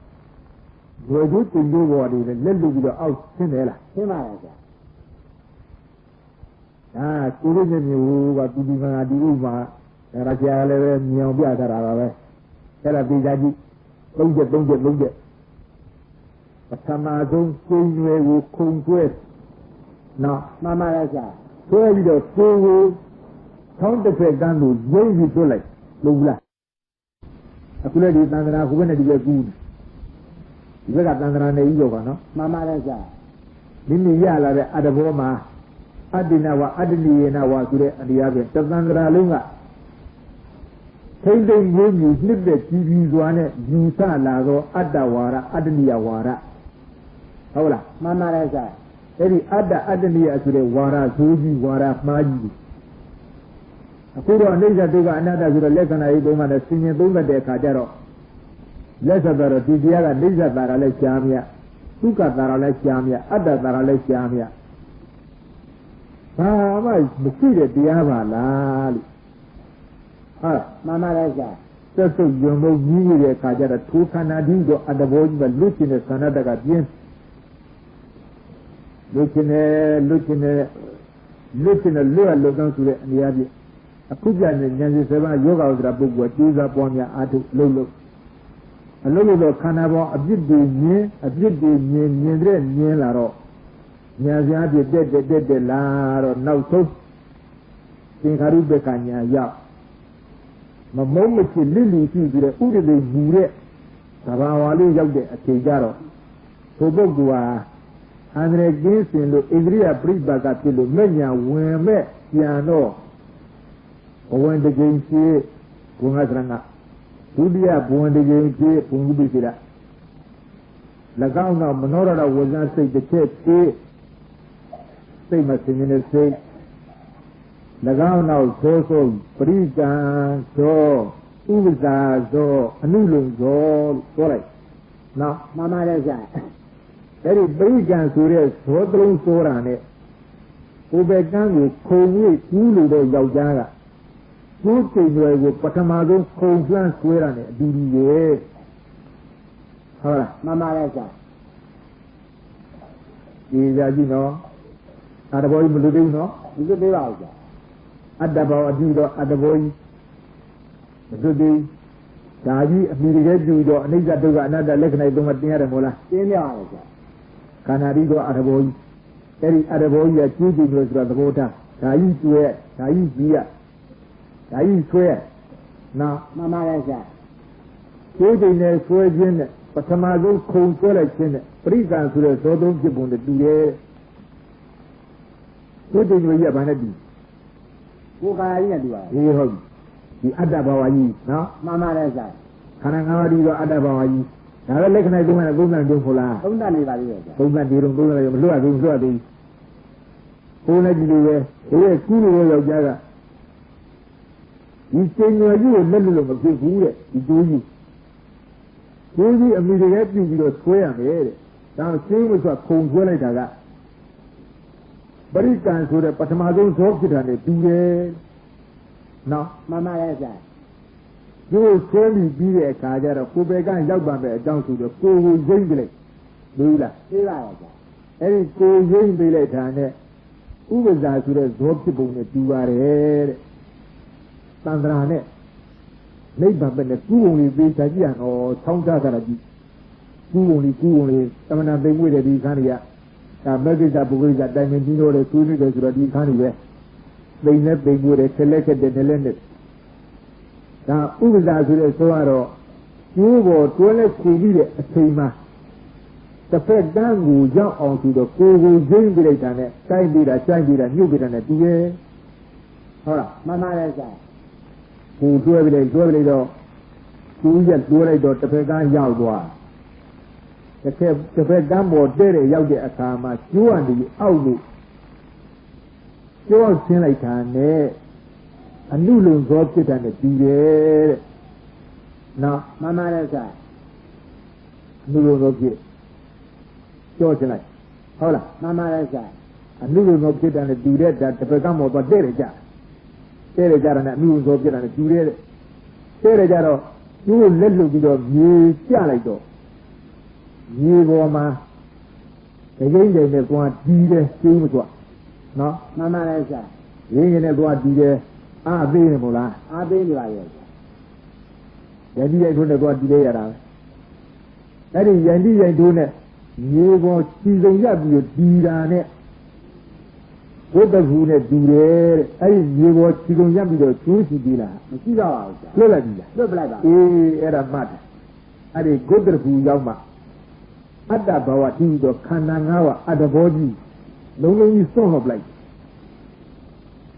Luar ju tinju body le lelu juga out sini lah. Mama rasa. Ah, kuru ni waktu di mana di rumah. Raja le niau biasa rawa. Kalau bijaki, longjet. Pertama tu kuih kung kuih, no, mama rasa. kuih itu kuih, tahun depan gandu, jadi itu lagi, lupa. Aku lagi tanda aku pun ada kuih, juga tanda ni iyo kan, no, mama rasa. Ini ya lah ada boma, ada ni nawa sudah dia ben, tanda lunga. Tendang ni ni TV zuane, juta lagu ada wara, ada ni wara. Awala, mama rasa. Jadi ada ni sudah wara suji wara maji. Aku dah ni jadi kan ada sudah lekan itu mana sini tu mana dekajaro. Lesa baru dia kan ni jadi barale siamnya, suka barale siamnya, ada barale siamnya. Apa mesti dia malah. Mama rasa. Sesuatu yang mau dia kajar tu kan ada juga ada boleh berlucu ni sana dekat dia. Lucu ni luar kan sudah dia dia. Aku jangan sebab yoga udah buat juga punya adu lulu. Lulu kana bawa abjid ni laro. Nyazia dia laro nautu. Tingkaru bekanya ya. Memang lili tu dia udah dibure. Sabawali jauh deh acijar. Sobo gua. Andre Ginsin lo Igriya Pribaga lo menya weme piano. Owen de Ginsi bunga seranga. Udia bunga de Ginsi bungu bisira. Lagana Monora was not say the church, say my singing say. Lagana so Prisa, so Uza, so Anulu, so right. Now, Mama is that. Very big and serious, so thrown so on it. Ubegan with Kowi, Ulu, Yajaga. Good thing with Patamado, Kovan, swear on it, DDA. Mama is that. Is that you know? At the boy, no? You could be out. At the boy, at the boy. The day. Daji, immediate you, and is that another leg and I don't want near a mola. In the house. Canarigo at a boy. Every other boy, a choosing was the water. Kai swear, Kai beer. Kai swear. Now, Mama is that. Choosing a swear, but some other cold collection, Prisa to the Sodom Jibun the DA. Choosing with your vanity. Who can I do? He hug. The Adabawayi, now, Mama is that. Kanangari or Adabawayi. Now, like I do when I go and do for la. Don't anybody is that. Don't let you do it. Only you were cool of Jaga. You say you are you a little of a big wood, you do you. Maybe immediately you square here. Now, same with a cold well like that. But it can't do the Patamado talk it and it do it. Now, Mama is that. you will surely be a Kaja, who began Yabba down to the cool Jingly. Lula. See that. Any cool Jingly later, who was that to the Zoptibun that you are here? Sandrane. Maybe when the two only be Sajian or Tonga Garaji. Two only, some of them with a Dicania. Maybe that boy that Diamondino, the two niggas were Dicania. They never would have selected the landed. Now, who was that to the Soaro? You were 12 school a Tema. The fact that we jump onto the cool Jane Village and a time bit, new bit and a DA. Alright, Mama is that. Who do every day, who just do it, the Pegan Yaldua. The Pegan more dead, Yaldi Akama, you and the outlook. You all seen like a new loon dropped it and a DA. Now, Mama is that. new loon of it. George like, hola, Mama is that. a new loon of it and a DA that the Pegan more, but there is that. There is that and a new loon of it and a DA. There is that, you will let you be of ye, Jalido. Ye Roma. The game they never want DA, same as what. No? Mama is that. Ring in a blood DA. Ah, being a mola. I've been like The DA don't go DA around. That is Yandy and doing it. You go season up your deed on it. What does who do there? I you watch season up your truth dealer. She's all out. Look at that. Look like that. Era mad. I did good who yama. At that Bawa Tindo, Kanangawa, at the body. No way song of like.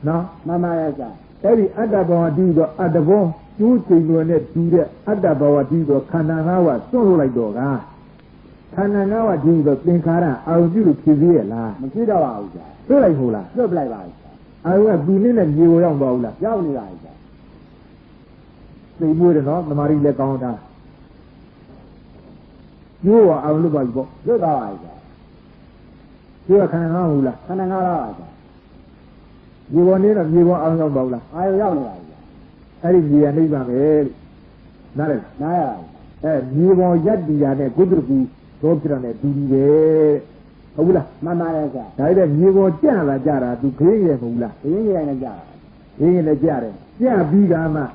No? Mama is that. Every other Bawadido at the bone, you think you net do the other Bawadido, Kananawa, so like dog. Kananawa Dido, Pinkara, I'll do the Kivila. She's all out. So like Hula. Look like that. I will have been in and you young Bowla. Young like that. They would not, the Marie Leconda. You are our Lubago. Look like that. You are Kananaula. Can I not like that? You want in and you are our Bowla. I young like that. That is the Anibam. Not it. Now, You want yet the other good review. Don't on it. Do Hula. Mama is that. I then you want Jara Jara to create a Hula. In a jar. In a jar. Yeah, big armor.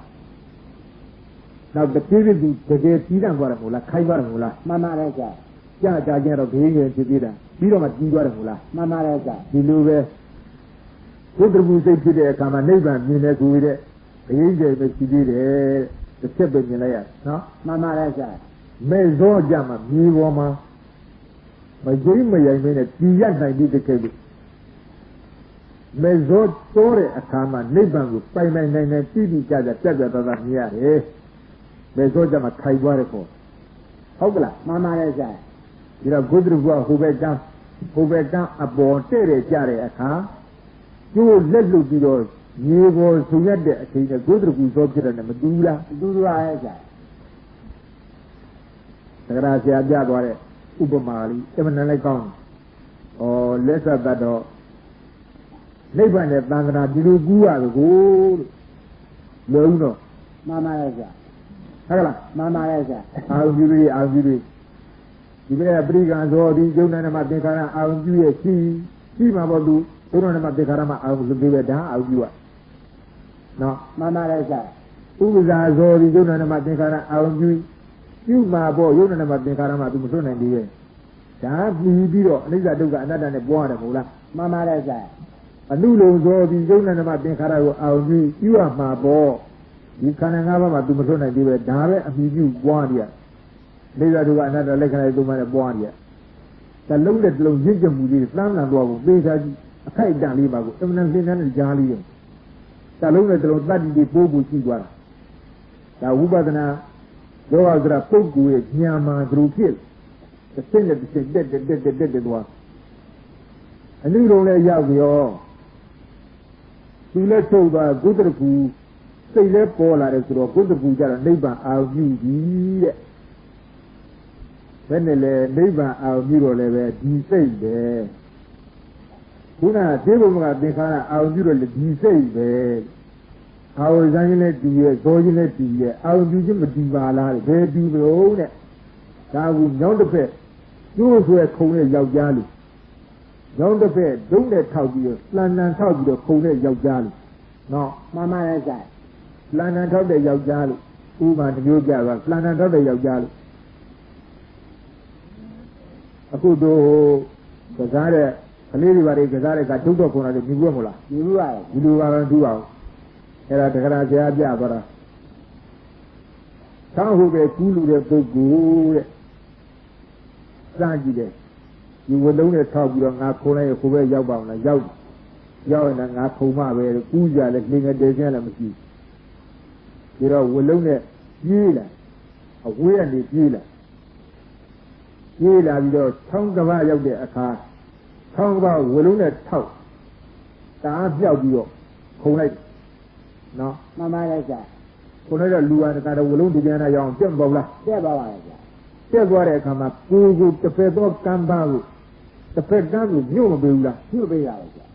Now the period the day Tida Varamula, Kaivaramula. Mama is that. Yeah, Jagan of being in Tibida. You don't have Tivaramula. Mama is that. You know, good review say to the Kama neighbor, Minas with it. The angel makes you did the step in your layer. No? Mama is that. Mezo Jama, me woman. My dream, I mean, it's the young I need the cable. Mezo story a Kama neighbor with 599 TV gather that near, eh? Mezo Jama Kaiwareko. Hogla. Mama is that. ဒီတော့ဂုတ္တရကူကဟိုဘက်ကအပေါ်တဲ့တဲ့ကြတဲ့အခါကျိုးလက်လွတ်ပြီးတော့ရေပေါ်ဆုံရတဲ့အချိန်နဲ့ဂုတ္တရကူသောဖြစ်တယ်မတူလားတူတူပါရဲ့ကြာသက္ကရာဆရာပြသွားတဲ့ဥပမာလေးအမှန်တန်လိုက်ကောင်းလက်ဆက်တတ်တော့နိဗ္ဗာန်နဲ့သံဃာဒီလိုကူးရတယ်ကိုလို့လုံးတော့မှန်ပါရဲ့ကြာဟုတ်လားမှန်ပါရဲ့ကြာအာရုံပြုဒီဘက်ကပရိက္ခဇောဒီယုံနာနမသင်္ခါရအာရုံပြုရဲ့ရှိမှာပေါ့သူယုံနာနမသင်္ခါရမှာအာရုံပြုပဲဒါအာရုံပြုရနော်မှန်ပါရဲ့ကြာဥပဇာဇောဒီယုံနာနမသင်္ခါရအာရုံပြုမှာပေါ့ယုံနာနမသင်္ခါရမှာသူမစွန့်နိုင်သေးရဲ့ဒါပြီးတော့အနိစ္စဒုက္ခအနတ္တနဲ့ပွားရတယ်မဟုတ်လားမှန်ပါရဲ့ကြာအနုလုံဇောဒီယုံနာနမသင်္ခါရကိုအာရုံပြုရမှာပေါ့ဒီခန္ဓာ၅ပါးမှာသူမစွန့်နိုင်သေးပဲဒါပဲအမိပြုပွားရလိစ္ဆာဒုက္ခအနတ္တလက္ခဏာတွေသုံးပါးနဲ့ပွားရတလုံးနဲ့တလုံးရင့်ကြမှုလေးသမ်းလန်သွားဖို့ပေးစားကြည့်အခိုက်အတန့်လေးပါကိုအမှန်တန်သင်္ကန်းနဲ့ကြားလေးရင်တလုံးနဲ့တလုံးတတ္တိတွေပိုးဖို့ရှိသွားတာဒါဝိပဿနာယောဂသရပုဂ္ဂိုလ်ရဲ့ဉာဏ်မှာသူဖြစ်တစ်စက်နဲ့တစ်စက်တက်သွားအနုရုံလည်းရောက်ရောသူလည်းထုတ်သွားဂုတ္တရကူစိတ်လည်းပေါ်လာတယ်ဆိုတော့ဂုတ္တရကူကြတော့နိဗ္ဗာန်အာရုံပြုပြီတဲ့ဘယ်နဲ့လဲနိဗ္ဗာန်အာရုံပြုတော့လည်းပဲဒီစိတ်ပဲခုနသေဘုံကသင်္ခါရအာရုံပြုတော့လည်းဒီစိတ်ပဲအာရုံစမ်းခြင်းနဲ့တည်ရဲ့ဇောခြင်းနဲ့တည်ရဲ့အာရုံပြုခြင်းမတည်ပါလားဘယ်တည်လို့တဲ့ဒါကူညောင်းတစ်ဖက်ကျိုးဆွဲခုံနဲ့ယောက်ျားလူညောင်းတစ်ဖက်ဒုံးနဲ့ထောက်ပြီးတော့လှန်ထောက်ပြီးတော့ခုံနဲ့ယောက်ျားလူနော်မှန်ပါရဲ့ကြာလှန်ထောက်တဲ့ယောက်ျားလူဥပမာတစ်မျိုးပြသွားလှန်ထောက်တဲ့ယောက်ျားလူအခုတို့ကစားတဲ့ကလေးတွေဘာတွေကစားတဲ့ကဒုက္ခခုံလာတယ်မြည်ဘူးမလားမြည်ဘူးပါရဲ့ဒီလိုပါပဲထူအောင်အဲ့ဒါတက္ကရာဆရာပြသွားတာသောဟုတ်ပဲကူးလူတဲ့ပုဂ္ဂိုလ်တဲ့စကြည့်တယ်ဒီဝလုံးနဲ့ထောက်ပြီးတော့ငါခုံလိုက်ရခိုးပဲရောက်ပါအောင်လားရောက်ရင်ငါခုံမပဲကူးကြလဲနှင်းငယ်တဲချင်းလည်းမရှိဒီတော့ဝလုံးနဲ့ပြေးလာအဝေးကနေပြေးလာပြီးတော့ဆောင်းကဘာရောက်တဲ့အခါဆောင်းကဘာဝလုံးနဲ့ထောက်တအားပြောက်ပြီးတော့ခုံလိုက်နော်မှန်ပါရဲ့ကြာခုံလိုက်တော့လူဟာတခါတော့ဝလုံးဒီပြန်လာရအောင်ပြတ်ပေါ့လားပြတ်ပါပါရဲ့ကြာပြတ်သွားတဲ့အခါမှာကိုတစ်ဖက်သောကံပါကိုတစ်ဖက်ကံကိုညှို့မပေးဘူးလားညှို့ပေးရရဲ့ကြာ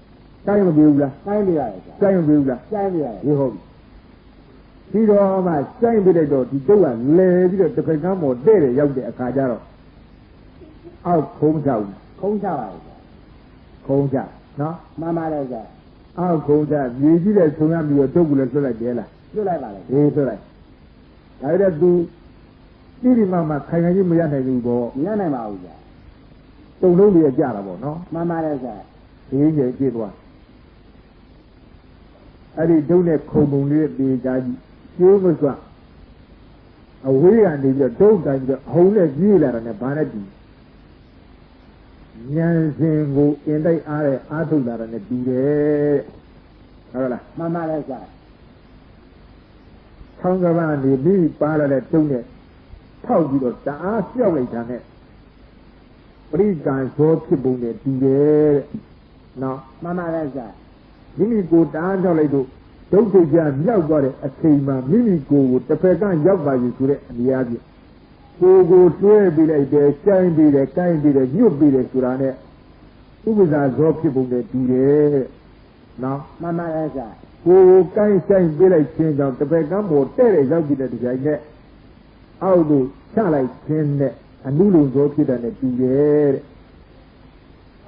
တိုင်းမပေးဘူးလားတိုင်းပေးရရဲ့ကြာတိုင်းမပေးဘူးလားတိုင်းပေးရရဲ့ဒီဟုတ်ပြီပြီးတော့မှတိုင်းပေးလိုက်တော့ဒီတုပ်ကလဲပြီးတော့တစ်ဖက်ကံပေါ်တဲ့ရောက်တဲ့အခါကျတော့အောက်ခုံးချဘူးခုံးချပါရဲ့ခုံးချနော်မှန်ပါရဲ့ကြာအောက်ခုံးချမြေကြီးတဲ့ဆုံရပြီးတော့တုပ်ကလည်းလွတ်လိုက်တယ်လားလွတ်လိုက်ပါလေအေးလွတ်လိုက်ဒါကြတဲ့သူတိတိမမခိုင်ခိုင်ကြီးမရနိုင်ဘူးပေါ့မရနိုင်ပါဘူးကြာတုံလုံးတွေကြတာပေါ့နော်မှန်ပါရဲ့ကြာဒီကြီးကြည့်သွားအဲ့ဒီတုံးနဲ့ခုံပုံလေးတေချာကြီးကျိုးမစွအဝေးကနေပြီးတော့တုံးတိုင်းပြီးတော့အဟုန်နဲ့ကြီးလာတယ်နဲ့ဘာနဲ့တူဉာဏ်ရှင်ကိုအင်တိုက်အားတဲ့အားထုတ်လာတယ်နဲ့တူတယ်ဟုတ်လားမှန်ပါရဲ့ကြာဆောင်းကဘာနေပြီးပါလာတဲ့တုံးနဲ့ထောက်ပြီးတော့တအားပြောက်လိုက်တာနဲ့ပရိက္ခဇောဖြစ်ပုံနဲ့တူတယ်နော်မှန်ပါရဲ့ကြာမိမိကိုတအားထောက်လိုက်တော့ဒုက္ခကြမြောက်သွားတဲ့အချိန်မှာမိမိကိုယ်ကိုတစ်ဖက်ကရောက်ပါပြီဆိုတဲ့အမြားပြကိုတွဲပြီးလိုက်တယ်၊ကိုင်းပြီးတယ်၊ကိုင်းပြီးတယ်၊ညွတ်ပြီးတယ်ဆိုတာနဲ့ဥပ္ပဇာဇောဖြစ်ပုံနဲ့တူတယ်နော်မှန်ပါရဲ့ကြာကိုကိုင်းဆိုင်ပြီးလိုက်ခြင်းကြောင့်တစ်ဖက်ကမ်းပေါ်တဲ့တဲ့ရောက်ကြည့်တဲ့ဒီကြိုင်နဲ့အောက်ကိုချလိုက်ခြင်းနဲ့အနုလုံဇောဖြစ်တဲ့နဲ့တူတယ်တဲ့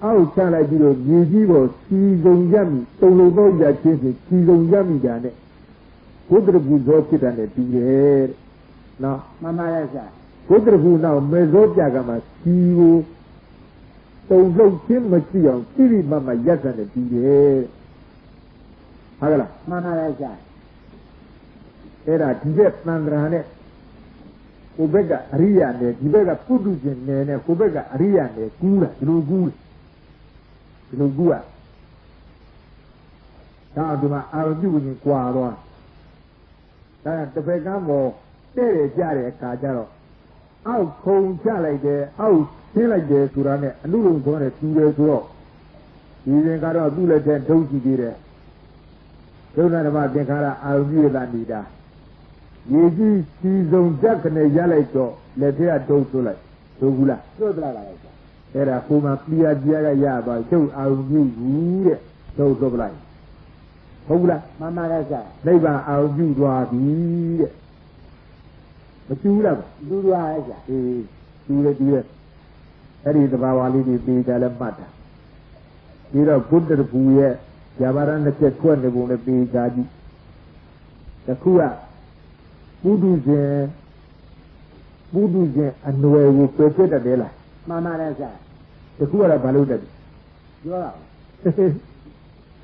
အောက်ချလိုက်ပြီးတော့မြေကြီးပေါ်စီစုံရမိတုံလုံးတော့ရခြင်းစီစီစုံရမိတာနဲ့ဘုဒ္ဓရကူဇောဖြစ်တဲ့နဲ့တူတယ်တဲ့နော်မှန်ပါရဲ့ကြာဘုဒ္ဓရကူနောက်မေဇောပြကမှာစီကိုတုံလုံးချင်းမရှိအောင်တိရိမမရက်တဲ့နဲ့တူတယ်ဟုတ်ကလားမှန်ပါရဲ့ကြာအဲ့ဒါဒီဘက်သံဃာနဲ့ကိုဘက်ကအရိယာနဲ့ဒီဘက်ကပုထုဇဉ်နယ်နဲ့ကိုဘက်ကအရိယာနယ်ကူးတာဒီလိုကူးอ่ะဒါဒီမှာအာရုံပြုရင်ကွာတော့ဒါတစ်ဖက်ကမ်းပေါ်တဲ့ကြတဲ့အခါကျတော့ အောက်ခုံချလိုက်တယ်အောက်ရှင်းလိုက်တယ်ဆိုတာနဲ့အနုလုံသောနဲ့တူတယ်ဆိုတော့ဒီရင်ကတော့သူ့လက်ထဲဒုံကြည့်သေးတယ်ဒုက္ခဓမ္မသင်္ခါရအာရုံပြုရတာနေတာရေကြီးစီစုံတက်ခနဲ့ရလိုက်တော့လက်ထဲကဒုံသွလိုက်ဒုဘူးလားသွတ်ပလိုက်ပါလေအဲ့ဒါကိုမှပြာပြာကရသွားကျုပ်အာရုံပြုဘူးတဲ့ဒုံသွတ်ပလိုက်ဟုတ်ဘူးလားမှန်ပါလေဆရာနိဗ္ဗာန်အာရုံပြုသွားပြီတဲ့မကျူးလားလူသွားရဲ့ဆရာအေးကျူးတယ်အဲ့ဒီသဘာဝလေးတွေပြီးကြလဲမှတ်တာပြီးတော့ဘုဒ္ဓဘူရဲ့ဇာဘာရနှစ်ချက်ထွက်နေပုံနဲ့ပြီးကြကြည့်တခုကပုဒုဇဉ်အနွယ်ကိုပယ်ဖြစ်တတ်တယ်လားမှန်ပါတယ်ဆရာတခုကတော့ဘာလို့တတ်တယ်ပြောတာ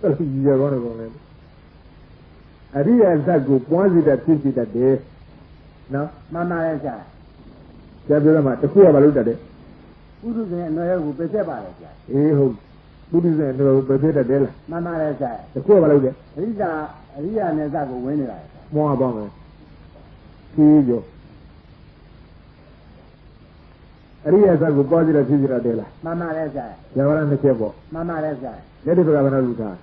အဲ့ဒီရောတော့ကောင်းတယ်အရိယဇတ်ကိုပွားစီတတ်ဖြစ်စီတတ်တယ်နော်မှန်ပါတယ်ဆရာဆရာပြောရမှာတခုကဘာလို့တတ်တယ်ပုဒုဇဉ်အနွယ်ကိုပယ်ဖြစ်ပါလေဆရာအေးဟုတ်ပုဒုဇဉ်အနွယ်ကိုပယ်ဖြစ်တတ်တယ်လားမှန်ပါတယ်ဆရာတခုကဘာလို့လဲအရိယနဲ့ဇတ်ကိုဝင်နေတာဆရာမွားပါမယ်ပြီးရောအရိယဇတ်ကိုပွားစီတတ်ဖြစ်စီတတ်တယ်လားမှန်ပါတယ်ဆရာဇာဝရနှစ်ချက်ပေါ့မှန်ပါတယ်ဆရာလက်တွေကဘာလို့လူထား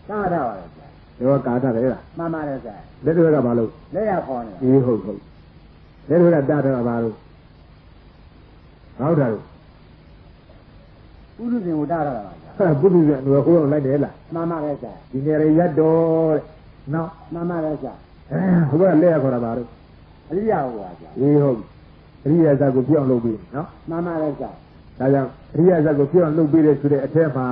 ကားထားပါလေဆရာဒါကကာထားတယ်လားမှန်ပါတယ်ဆရာလက်တွေကဘာလို့လက်ရခေါ်နေအေးဟုတ်လက်တွေကတားတာဘာလို့ဟုတ်တယ်ပုဒုဇဉ်ကိုတားရတာပါဆရာပုဒုဇဉ်အနွယ်ဟိုးလိုက်တယ်လားမှန်ပါတယ်ဆရာဒီနေရရက်တော့တဲ့နော်မှန်ပါတယ်ဆရာဟိုကလက်ရခေါ်တာဘာလို့အရိယာဟိုပါဆရာအေးဟုတ်အရိယာဇတ်ကိုပြောင်းလုပ်ပြီးနော်မှန်ပါတယ်ဆရာဒါကြောင့်အရိယာဇတ်ကိုပြောင်းလုပ်ပြီးတဲ့ဆိုတဲ့အထက်မှာ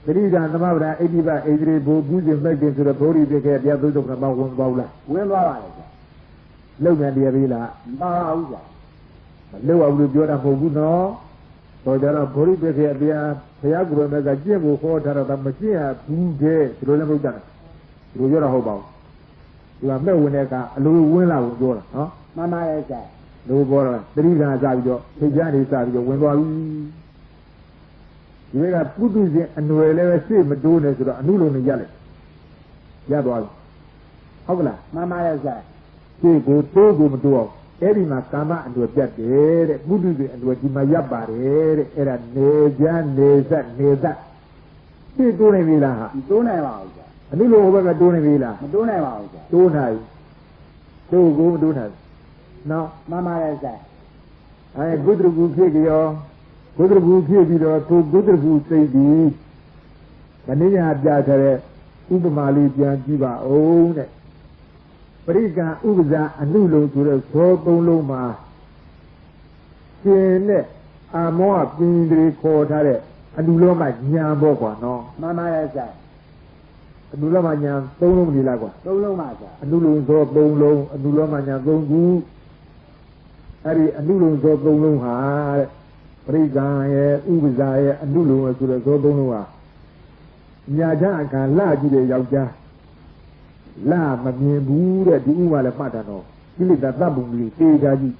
သတိကသမဗရာအိဋ္ဌိပဣန္ဒြေဘူပုဇဉ်မဲ့ခြင်းဆိုတဲ့ဘုရားပြခဲ့တရားသုံးထုတ်ကမဝင်သွားဘူးလားဝင်သွားပါလေဆရာလုံမြန်တရားပြီလားမပါဘူးဆရာမလုံအောင်လို့ပြောတာမဟုတ်ဘူးနော်တော့ကြတော့ဘုရားပြခဲ့တရားဘုရားကိုယ်တော်ကကျင့်ဖို့ဟောထားတာမကျင့်ရဘူးတဲ့ဒီလိုလည်းမဟုတ်ကြဘူးဒီလိုပြောတာဟုတ်ပါဘူးဒီကမဲ့ဝင်တဲ့ကအလိုဝင်လာကိုပြောတာနော်မှန်ပါတယ်ဆရာလိုပေါ်တော့သတိကစပြီးတော့ထိတ်ကြနေစပြီးတော့ဝင်သွားပြီဒီကပုထုဇဉ်အနွယ်လည်းပဲရှေ့မတိုးနဲ့ဆိုတော့အနုလုံနဲ့ရလိုက်ရသွားပြီဟုတ်ကလားမှန်ပါတယ်ဆရာရှေ့ကိုတိုးကိုမတိုးအောင်အဲ့ဒီမှာကာမအနွယ်ပြတ်တယ်တဲ့ပုထုဇဉ်အနွယ်ဒီမှာရပ်ပါတယ်တဲ့အဲ့ဒါနေကြနေဆက်ရှေ့တိုးနိုင်ပြီလားဟာတိုးနိုင်ပါဘူးဆရာအနုလုံဘက်ကတိုးနိုင်ပြီလားမတိုးနိုင်ပါဘူးဆရာတိုးနိုင်တိုးကိုမတိုးနိုင်နော်မှန်ပါတယ်ဆရာအဲဘုဒ္ဓဂုဖြစ်ကြောဘုဒ္ဓဂုဖြစ်ပြီးတော့သူဘုဒ္ဓဂုစိတ်ပြီးမနေ့ကပြထားတဲ့ဥပမာလေးပြန်ကြည့်ပါဦးတဲ့ပရိက္ခဥပဇာအနုလုံဆိုတဲ့ဇောသုံးလုံးမှာရှင်နဲ့အာမောပင်တွေခေါ်ထားတဲ့အနုလောကညာဘောကွာနော်မှန်ပါတယ်ဆရာအနုလောကညာသုံးလုံးနေလားကွာသုံးလုံးပါဆရာအနုလုံဇောသုံးလုံးအနုလောကညာသုံးခုအဲ့ဒီအနုလုံဇောသုံးလုံးဟာတဲ့ပရိက္ခရဲ့ဥပဇာရဲ့အနုလုံရဲ့ဆိုတဲ့ဇောသုံးလုံးဟာညာချအခါလှကြည့်တဲ့ယောက်ျားလှမမြင်ဘူးတဲ့ဒီဥမာလည်းမှတ်တာတော့ကိလေသာတပ်ပုံလေးတေးကြကြည့်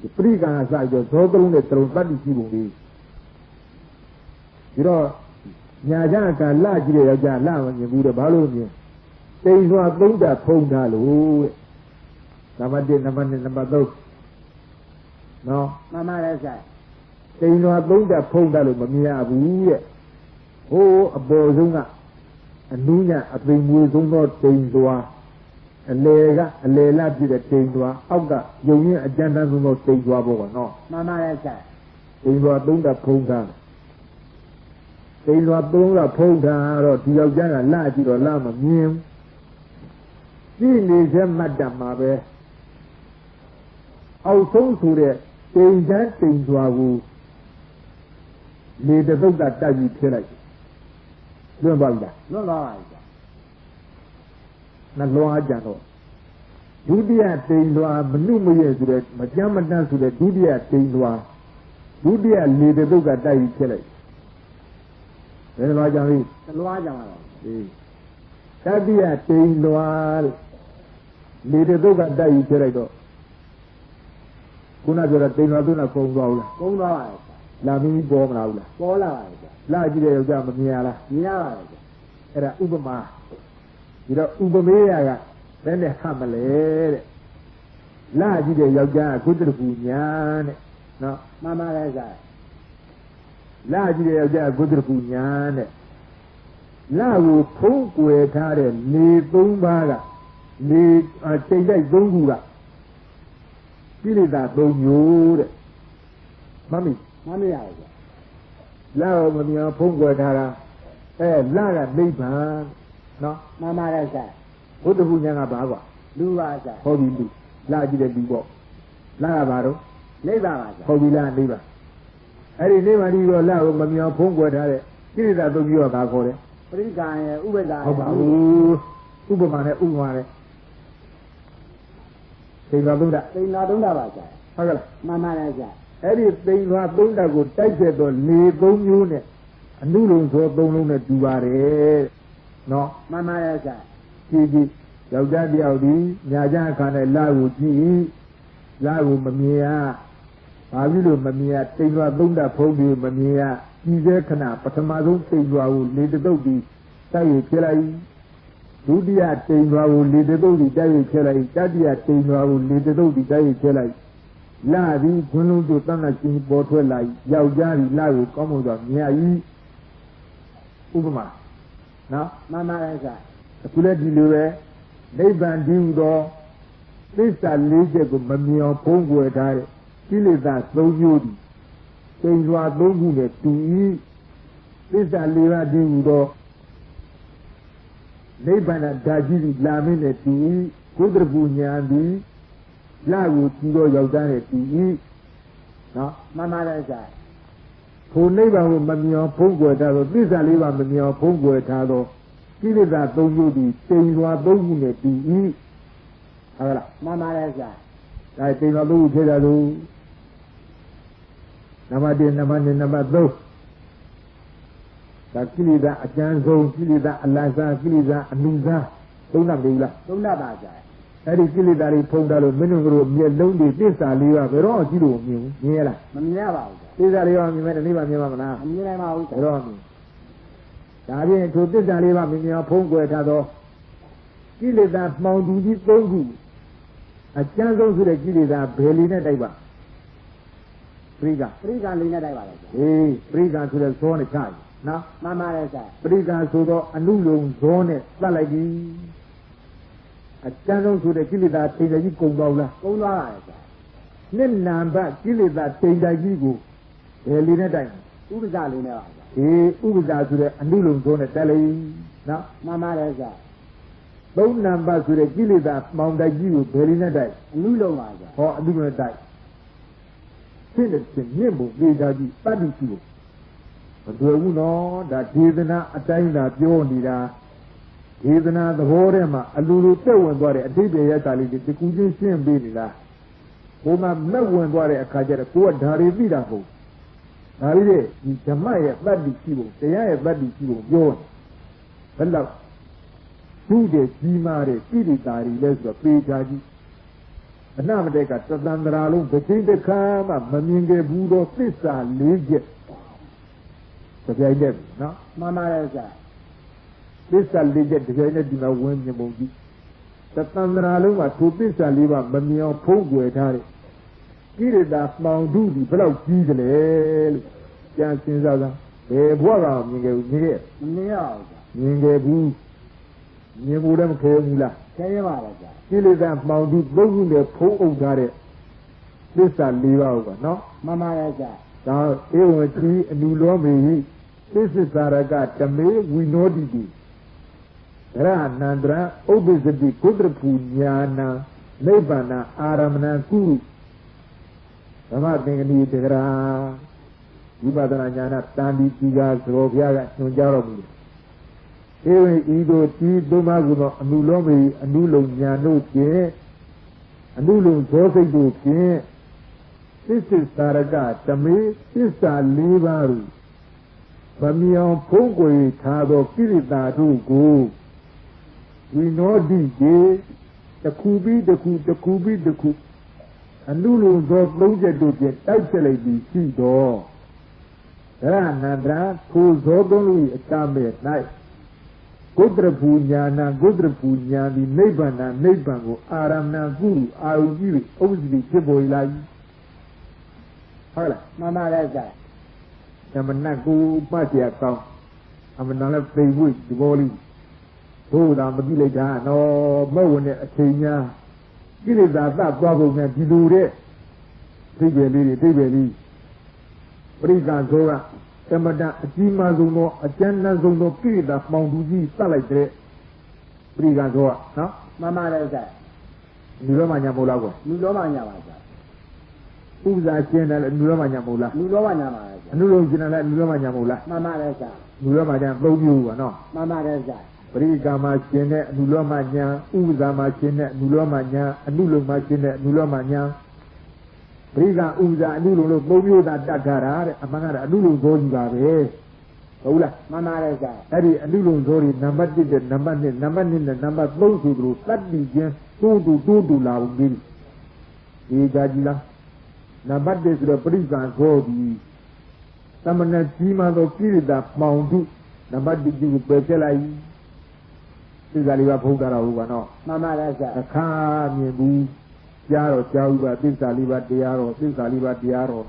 ဒီပရိက္ခအစကြောဇောသုံးတဲ့တလုံးတတ်ကြည့်ပုံလေးဒီတော့ညာချအခါလှကြည့်တဲ့ယောက်ျားလှမမြင်ဘူးတဲ့ဘာလို့မြင်တိမ်စွာသုံးတာဖုံးတာလို့တဲ့နံပါတ်1နံပါတ်2နံပါတ်3နော်မှန်ပါတယ်ဆရာတိမ်စွာသုံးတာဖုံးတာလို့မမြင်ရဘူးတဲ့ဟိုးအပေါ်ဆုံးကအနုညအသိမွေဆုံးသောတိမ်စွာအလေလပြည့်တဲ့တိမ်စွာအောက်ကယုံရင်အကျဉ်းတန်းဆုံးသောတိမ်စွာပေါ့ကွာနော်မှန်ပါတယ်ဆရာတိမ်စွာသုံးတာဖုံးတာတိမ်စွာသုံးတာဖုံးတာတော့ဒီယောက်ျားကလှကြည့်တော့လှမမြင်ကြည့်နေချက်မှတ်တတ်မှာပဲအောက်ဆုံးဆိုတဲ့တိမ်ချမ်းတိမ်စွာကိုလေတသုတ်ကတက်ပြီးဖြစ်လိုက်လွန်ပါပြီလားလွန်သွားပါပြီနှလွှားကြတော့ဒုတိယတိမ်လွှာမနုမရဲ့ဆိုတဲ့မကြမ်းမတမ်းဆိုတဲ့ဒုတိယတိမ်လွှာဒုတိယလေတသုတ်ကတက်ပြီးဖြစ်လိုက်ဘယ်လိုကြောင့်လဲလွှားကြမှာတော့တတိယတိမ်လွှာလေတသုတ်ကတက်ပြီးဖြစ်လိုက်တော့ခုနပြောတဲ့တိမ်လွှာသူကကုံသွားဘူးလားကုံသွားပါရဲ့လာမင်းပေါ်မလာဘူးလားပေါ်လာပါရဲ့လာကြည့်တဲ့ယောက်ျားမမြင်ရလားမြင်ရပါရဲ့အဲ့ဒါဥပမာဒီတော့ဥပမေယကဘယ်နဲ့ဟတ်မလဲတဲ့ လာကြည့်တဲ့ယောက်ျားကုတ္တရကူညာတဲ့နော် မှန်ပါလေဆရာ လာကြည့်တဲ့ယောက်ျားကုတ္တရကူညာတဲ့လာကိုဖုံးကွယ်ထားတဲ့နေ၃ပါးကနေတိတ်တိုက်၃ခုကကိလေသာ၃မျိုးတဲ့မမီ မှန်မရဘူးဆရာ လာကိုမမြောင်ဖုံးကွယ်ထားတာလာကနိဗ္ဗာန်နော် မှန်ပါလေဆရာ ဘုဒ္ဓဘုညာကဘာကွာ လူပါဆရာ ဟောပြီလူလာကြည့်တဲ့လူပေါ့လာကဘာတော့ နိဗ္ဗာန်ပါဆရာ ဟောပြီလားနိဗ္ဗာန်အဲ့ဒီနိဗ္ဗာန်ဒီတော့လာကိုမမြောင်ဖုံးကွယ်ထားတဲ့ကိလေသာ၃မျိုးကဘာခေါ်လဲ ပရိက္ခာရဲ့ဥပ္ပဒါ ဟုတ်ပါဘူးဥပမာနဲ့ဥပမာနဲ့သိက္ခာသုဒ္ဓ သိနာသုံးတာပါဆရာ ဟုတ်ကဲ့လား မှန်ပါလေဆရာ အဲ့ဒီသိက္ခာသုဒ္ဓကိုတိုက်တဲ့တော့လေ၃မျိုးနဲ့အနုလုံသော၃လုံးနဲ့တူပါတယ်နော် မှန်ပါလေဆရာ ကြည့်ကြည့်ယောက်ျားတယောက်ဒီညာကြအခါနဲ့လာကိုကြည့်လာကိုမမြင်ရဘာဖြစ်လို့မမြင်ရသိက္ခာသုဒ္ဓဖုံးပြီးမမြင်ရကြီးစေခဏပထမဆုံးသိက္ခာကိုလေတသုတ်ပြီးတိုက်ရဖြစ်လိုက်ဒုတိယတိမ်သွားကိုလေတသုတ်ဒီတိုက်ရဖြစ်လိုက်တတိယတိမ်သွားကိုလေတသုတ်ဒီတိုက်ရဖြစ်လိုက်လာပြီးခွန်းလုံးတို့တန်းတဲ့ချင်းပေါ်ထွက်လာယောက်ျားဒီလာကိုကောင်းမွန်စွာမြတ်ကြီးဥပမာနော် မှန်ပါလေဆရာ အခုလည်းဒီလိုပဲနိဗ္ဗာန်တည်ဟူသောသစ္စာ၄ချက်ကိုမမြင်အောင်ဖုံးကွယ်ထားတဲ့ကိလေသာ၃မျိုးဒီတိမ်စွာ၃ခုနဲ့တူ၏သစ္စာ၄ပါးတည်ဟူသောနိဗ္ဗာန်ဓာကြီးဒီလာမင်းနဲ့တူ၏ကုသရပူညာသည်လာကိုကြည့်တော့ယောက်ျားနဲ့တူ၏နော် မှန်ပါလေဆရာ ထိုနိဗ္ဗာန်ကိုမမြင်အောင်ဖုံးကွယ်ထားသောသစ္စာ၄ပါးမမြင်အောင်ဖုံးကွယ်ထားသောကိလေသာ၃မျိုးဒီတိမ်စွာ၃ခုနဲ့တူ၏ဟုတ်လား မှန်ပါလေဆရာ ဒါတိမ်စွာ၃ခုဖြစ်တာလို့နံပါတ်1နံပါတ်2နံပါတ်3ဒါကိလေသာအကျဉ်းဆုံးကိလေသာအလတ်စားကိလေသာအနုစားသုံးတာမဟုတ်လား သုံးတာပါဆရာ အဲ့ဒီကိလေသာတွေဖုံးထားလို့မင်းတို့တို့မျက်လုံးတွေသစ္စာ၄ပါးဘယ်တော့ကြည့်လို့မမြင်ဘူးမြင်ရလား မမြင်ရပါဘူးဆရာ သစ္စာ၄ပါးမြင်မဲ့ဒီနေ့မှမြင်မှာမလား မမြင်နိုင်ပါဘူးဆ ဘယ် ရာ တော့မြင်ဒါဖြင့်ထိုသစ္စာ၄ပါးမြင်အောင်ဖုံးကွယ်ထားသောကိလေသာမှောင်သူကြီး၃ခုအကျဉ်းဆုံးဆိုတဲ့ကိလေသာဘယ်လီနဲ့တိုက်ပါပရိက္ခ ပရိက္ခာလေးနဲ့တိုက်ပါလေဆရာ ဟေးပရိက္ခဆိုတဲ့ဇောနဲ့ချတယ်နော် မှန်ပါလေဆရာ ပရိက္ခဆိုတော့အနုလုံဇောနဲ့သတ်လိုက်ပြီအကျဉ်းဆုံးဆိုတဲ့ကိလေသာထိန်ကြီးကုံသွားလား ကုန်းသွားပါလေဆရာ နှစ်နံပါတ်ကိလေသာထိန်ကြီးကိုဘယ်လီနဲ့တိုက် ဥပ္ပဒါလေးနဲ့ပါဆရာ ဟေးဥပ္ပဒါဆိုတဲ့အနုလုံဇောနဲ့တက်လိုက်နော် မှန်ပါလေဆရာ သုံးနံပါတ်ဆိုတဲ့ကိလေသာမှောင်တိုက်ကြီးကိုဘယ်လီနဲ့တိုက် အနုလုံးပါဆရာ ဟောအနုလုံနဲ့တိုက်ဖြစ်တဲ့မြင့်ဖို့ပြေးတာကြီးတတ်ပြီးရှိဖို့မတွေ့ဘူးနော်ဒါဒေသနာအတိုင်းသာပြောနေတာဒေသနာသဘောထဲမှာအလူလူတက်ဝင်သွားတဲ့အတိတ်ရဲ့စာလေးတွေတကူချင်းရှင်းပေးနေတာဘုံမှာမက်ဝင်သွားတဲ့အခါကျတော့ကိုကဓာရီသိတာဟုတ်ဒါလေးတွေဒီဓမ္မရဲ့တတ်ပြီးရှိဖို့တရားရဲ့တတ်ပြီးရှိဖို့ပြောတယ်ဘယ်လောက်သူ့တဲ့ကြီးမားတဲ့ကိလေသာတွေလဲဆိုတော့ပေချာကြီးအနမတက်ကတသန္တရာလုံးတစ်ချိန်တစ်ခါမှမမြင်ခဲ့ဘူးတော့သစ္စာ၄ချက်ကြိုင်တဲ့နော် မှန်ပါလေဆရာ သစ္စာ၄ချက်ကြိုင်တဲ့ဒီမှာဝင်မြင်ပုံကြီးတသန္တရာလုံးကသူသစ္စာ၄ပါးမမြင်အောင်ဖုံးကွယ်ထားတဲ့ကိရိတာမှောင်ထုဒီဘယ်လောက်ကြီးကြလဲလို့ကြံစဉ်းစားစားဘယ်ဘဝကမြင်ခဲ့ဘူးမြင်ခဲ့ မမြင်ရပါဘူးဆရာ မြင်ခဲ့ဘူးမြင်ဖို့လည်းမခဲဘူးလား ဆဲရပါလေဆရာ ကိလေသာမှောင်ထုသုံးခုနဲ့ဖုံးအုပ်ထားတဲ့သစ္စာ၄ပါးဟုတ်ပါနော် မှန်ပါလေဆရာ ဒါဧဝံတိအနုလောမေဟိသစ္စာရကဓမေဝိနောတိတိရဏန္တရဥပ္ပစ္စတိကုတ္တရပူညာနာနိဗ္ဗာန်အာရမဏကုဓမ္မသင်္ကတိတဂရာဝိပဿနာဉာဏတန်တိတိကာသရောဘုရားကညွှန်ကြားတော်မူတယ်ဧဝံဤသို့ဒီသုံးပါးကုသောအနုလောမေအနုလုံညာတို့ဖြင့်အနုလုံဇောစိတ်တို့ဖြင့်သစ္စာရကဓမေသစ္စာ၄ပါးတို့ဗမြောင်ဖုံးကွယ်ထားသောကိရိတာတို့ကိုဝိနောတိကေတစ်ခုပြီးတစ်ခုတစ်ခုပြီးတစ်ခုအနုလုံသော၃ချက်တို့ဖြင့်တိုက်ချက်လိုက်ပြီးရှိတော်ရဏန္တရာထိုဇောသုံးလို့အတမဲ့၌ Godra Punyana, Godra Punya, the Nebana, Nebango, Aramna Guru, Augiri, Ozri, Keboilai. Hola, Mama Reza. Yamanaku, Patia Cow. I'm another play with the volley. Told I'm a village, no, Moan, a Kenya. It is that bravo and you do it. Tigeli. Prisa Zora, Tamada, Jimazuno, a Janazuno, Pida, Monduzi, Salade. Prisa Zora, no? Mama Reza. Nulomanya Molago. Nulomanya. Who's I saying that Nulomanya Mola? Nulomanya. Nulomanya Nulomanya Mola. Mama Reza. Nulomanya, blow you, no? Mama Reza. Prisa Machine, Nulomanya, Uza Machine, Nulomanya, Nulomachine, Nulomanya. Prisa Uza, Nulo, Bobio, that Dakara, Amana, Nulu Zori, Ola, Mama Reza. Eddie, Nulu Zori, number did the number in the number close to group, that begins to love me. Egajila, number this the Prisa Zori. Samana Chima, the Kirida, Mountu, number did you Betelai. Isaliva Pogara, no. Mama Reza. A car near me. Diaro, Jauba, Tisaliva Diaro, Tisaliva Diaro.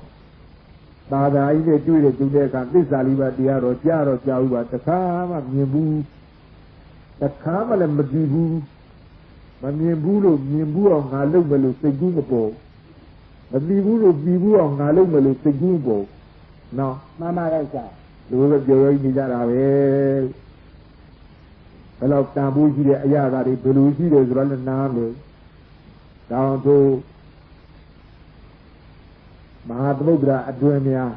Bada, I did do it to them, Tisaliva Diaro, Jaro, Jauba, the Kama, Nibu, the Kama and Madibu, Manibulo, Nibu on Nalumelu, Segubo, the Nibu on Nalumelu, Segubo. No, Mama Reza. the word of your Nidara. Hello, Tabuji, Ayari, Pelusi, there's running now. Down to Mahatmudra Adwemia,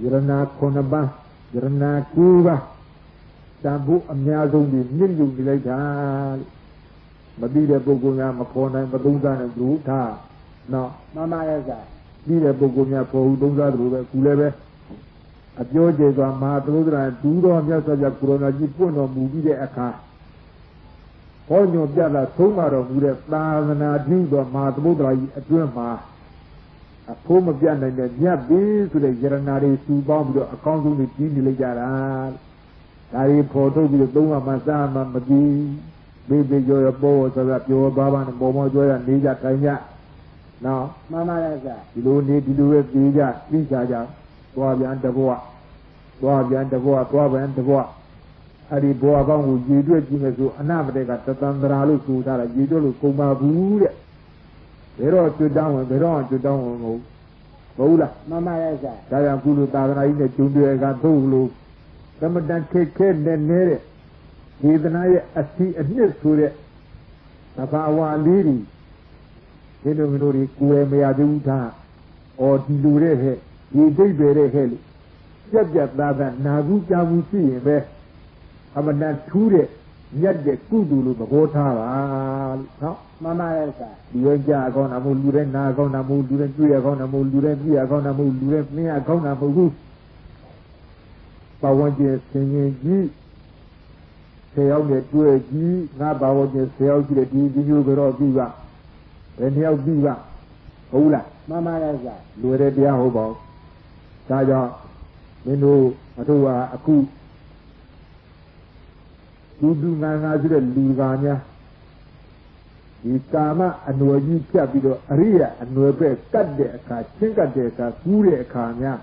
Yurana Konaba, Yurana Kuba, Tambu Amyazo, Nilu Vilaja, Mabida Boguna, Makona, Madunga, and Gruta. No, Mama Reza. Bida Boguna for Udunga, Kuleve, at George, Mahatmudra, and Duro, Yasaja Kurona, Jipuno, Mubide Aka. All your brother, Tomaro, would have found an idea Mahatmudra at Drama. A poem of Jan and Yabi to the Geranari to bomb the account of the Jini Jaran. I porto with the Doma Mazama Madi, baby Joy of Boas of your Baba and Bomo Joy and Nija Kanya. Now, Mama Reza. you don't need to do it, Nija, Nija, Boabi and the Boa, Boabi and the Boa, Boabi and the Boa. Hari Boagang would you do it, Jimasu, Anamaka, Tatandralu, Sutara, Jido, Kuma Bure. They're all to down, they're on to down. Bola, Mama Reza. Tayakulu, Tara, in the Tundu, Gantulu. Some of them take care, then near it. Even I see a near to it. Napawa lady. They don't know the Kuemeaduta or Dilure, he did very hell. Subject that Naguja will see him there. I'm not too yet the Kudulu, the water. No, Mama Reza. the Oja gonna move, gonna move, we are gonna move, we are gonna move, we are gonna move. But when you're singing G, say out the 2 G, not about what you say out the D, you go Viva. When you Viva, Ola, Mama Reza. do it, dear Hobo. Saya, Menu, Atua, Aku. Dudu Nanaja, Lugania. Ikama and Noji Capital, Aria and Nobe, Kade, Chinka, Kure, Kanya.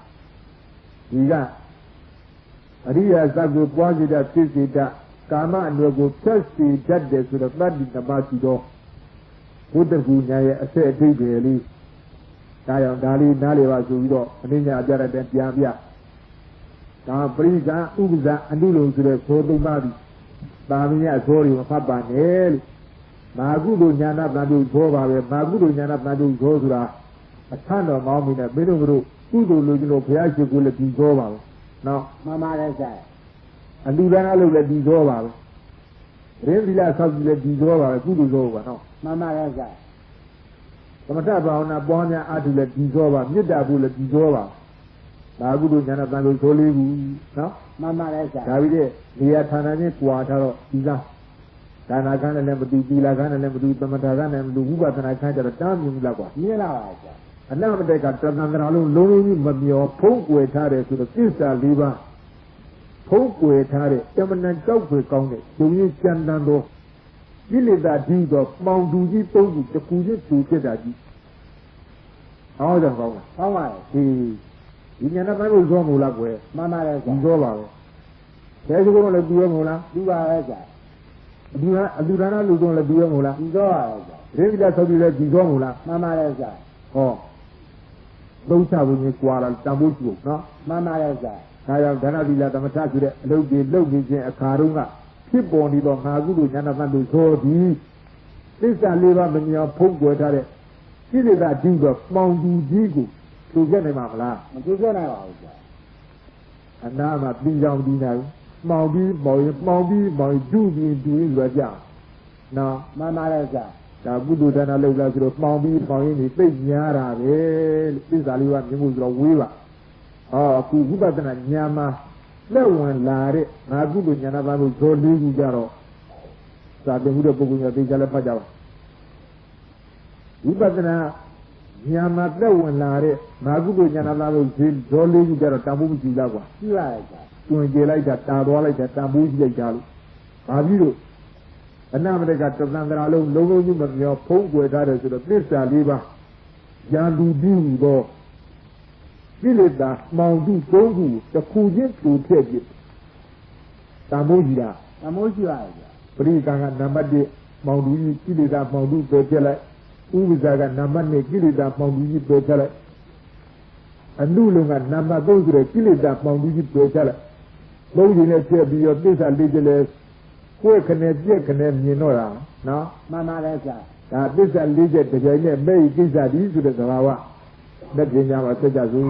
Iga Aria Zago Bwajida, Tisita, Kama and Nogo Chelsea, Jaddes with a blood in the Basido. Put the Gunya, a say, Baby, Tayan Dali, Naliva Zudo, Nina Jara Dentiavia. Briga, Uza, and Nulu to the Sodo Madi. Bamia, sorry, Papa Nel. Magudu Yana Nadu Zova, Magudu Yana Nadu Zozra, a ton of Mamina, Minuru, Udu Lugino, Piachi will be Zova. No, Mama Reza. and Lugana will be Zova. Revila Sabi will be Zova, Gudu Zova, no. Mama Reza. Samataba on a Bonia Adula Dizova, Midabu Dizova. Magudu Yana Nadu Solibu, no. Mama Reza. Davide, Nia Tanani, Quataro, Iza. Tanagan and Lembu, Bilagan and Lembu, Tamatagan and Luba, and I kind of a damn young lava. Nila. And now they got Tanangano, Loni, but your poke with Tare to the sister, Liva. ုံးကွယ်ထားတဲ့တမန်ကြောက်ွယ်ကောင်းတဲ့ဒုံရင်ကြံတန်းသောကိလေသာဓိသောပေါင်တူကြီးသုံးခုတစ်ခုချင်းတူဖြစ်တာကြီးအော်ကြောင့်ကောင်းလား ကောင်းပါရဲ့ ဒီညာနာပိုင်းကိုဇောမို့လားကွယ် မှန်ပါတယ်ဗျာ ဒီဇောပါပဲဘယ်လိုကတော့လည်းပြီးရမို့လား လူပါရဲ့ဗျာ ဒီဟာအလူဒါနလူတော့လည်းပြီးရမို့လား ဒီတော့ပါရဲ့ဗျာ ဒေဝိဒဆောက်ပြီးလည်းဒီဇောမို့လား မှန်ပါတယ်ဗျာ ဟောသုံးချဖို့ကြီးကွာလာတန်ဖို့ရှိဖို့နော် မှန်ပါတယ်ဗျာ ဒါကြောင့်ဒါနသီလသမထဆိုတဲ့အလုပ်တွေလုပ်နေခြင်းအခါတုန်းကဖြစ်ပေါ်နေသောငါကုသိုလ်ဉာဏ်သတ္တုဇောသည်သစ္စာလေးပါးမမြင်ဖုံးကွယ်ထားတဲ့ကိလေသာဓိသောပေါင်တူကြီးကိုသူခဲ့နိုင်မှာမလား မကြည့်ကြနိုင်ပါဘူးဗျာ အနာမှာပြီးကြောင်ပြီးနိုင်မှောင်ပြီးမောင်ရင်မှောင်ပြီးမောင်ဒုပြီးဒုရင်လွယ်ကြနော် မှန်ပါတယ်ဗျာ ဒါကုသိုလ်ဒါနလုပ်လာဆိုတော့မှောင်ပြီးမောင်ရင်ဒီသိညာတာပဲလို့သစ္စာလေးပါးမြင်မှုဆိုတော့ဝေးပါအခုဝိပဿနာဉာဏ်မှာလက်ဝင်လာတဲ့ငါကုသိုလ်ဉာဏ်သားလို့ဇော်လေးကြီးကြတော့သာသမှုတဲ့ပုဂ္ဂိုလ်များသိကြလဲဖတ်ကြပါဝိပဿနာဉာဏ်မှာလက်ဝင်လာတဲ့ငါကုသိုလ်ဉာဏ်သားလို့ဇော်လေးကြီးကြတော့တန်ဖိုးမရှိလားကွာ ကြည့်ပါရဲ့ဗျာ တွင်ကျေလိုက်တာတာသွားလိုက်တာတန်ဖိုးရှိလိုက်တာလို့ဘာပြီးလို့အနမတကတသန္တရာလုံးလုံးလုံးကြီးမပြောဖုံးကွယ်ထားတယ်ဆိုတော့သစ္စာလေးပါးဉာဏ်တူပြီးတော့ကိလေသာမှောင်တုသုံးခုတစ်ခုချင်းတူထည့်ပြတန်ဖိုးကြီးတာ အမိုးရှိပါရဲ့ဗျာ ပရိကံကနံပါတ်1မှောင်တူကြီးကိလေသာမှောင်တုပယ်ပြလိုက်ဥပ္ပဇာကနံပါတ်2ကိလေသာမှောင်တူကြီးပယ်ပြလိုက်အနုလုံကနံပါတ်3ဆိုတဲ့ကိလေသာမှောင်တူကြီးပယ်ပြလိုက်သုံးရင်နဲ့ပြည့်ပြီးတော့သစ္စာလေးကျလဲကိုယ်ခနဲ့ပြည့်ခနဲ့မြင်တော့တာနော် မှန်ပါတယ်ဗျာ ဒါသစ္စာလေးကျတကြိမ်နဲ့မဲ့ကိစ္စဒီဆိုတဲ့သဘာဝလက်ပညာမှာဆက်ကြစို့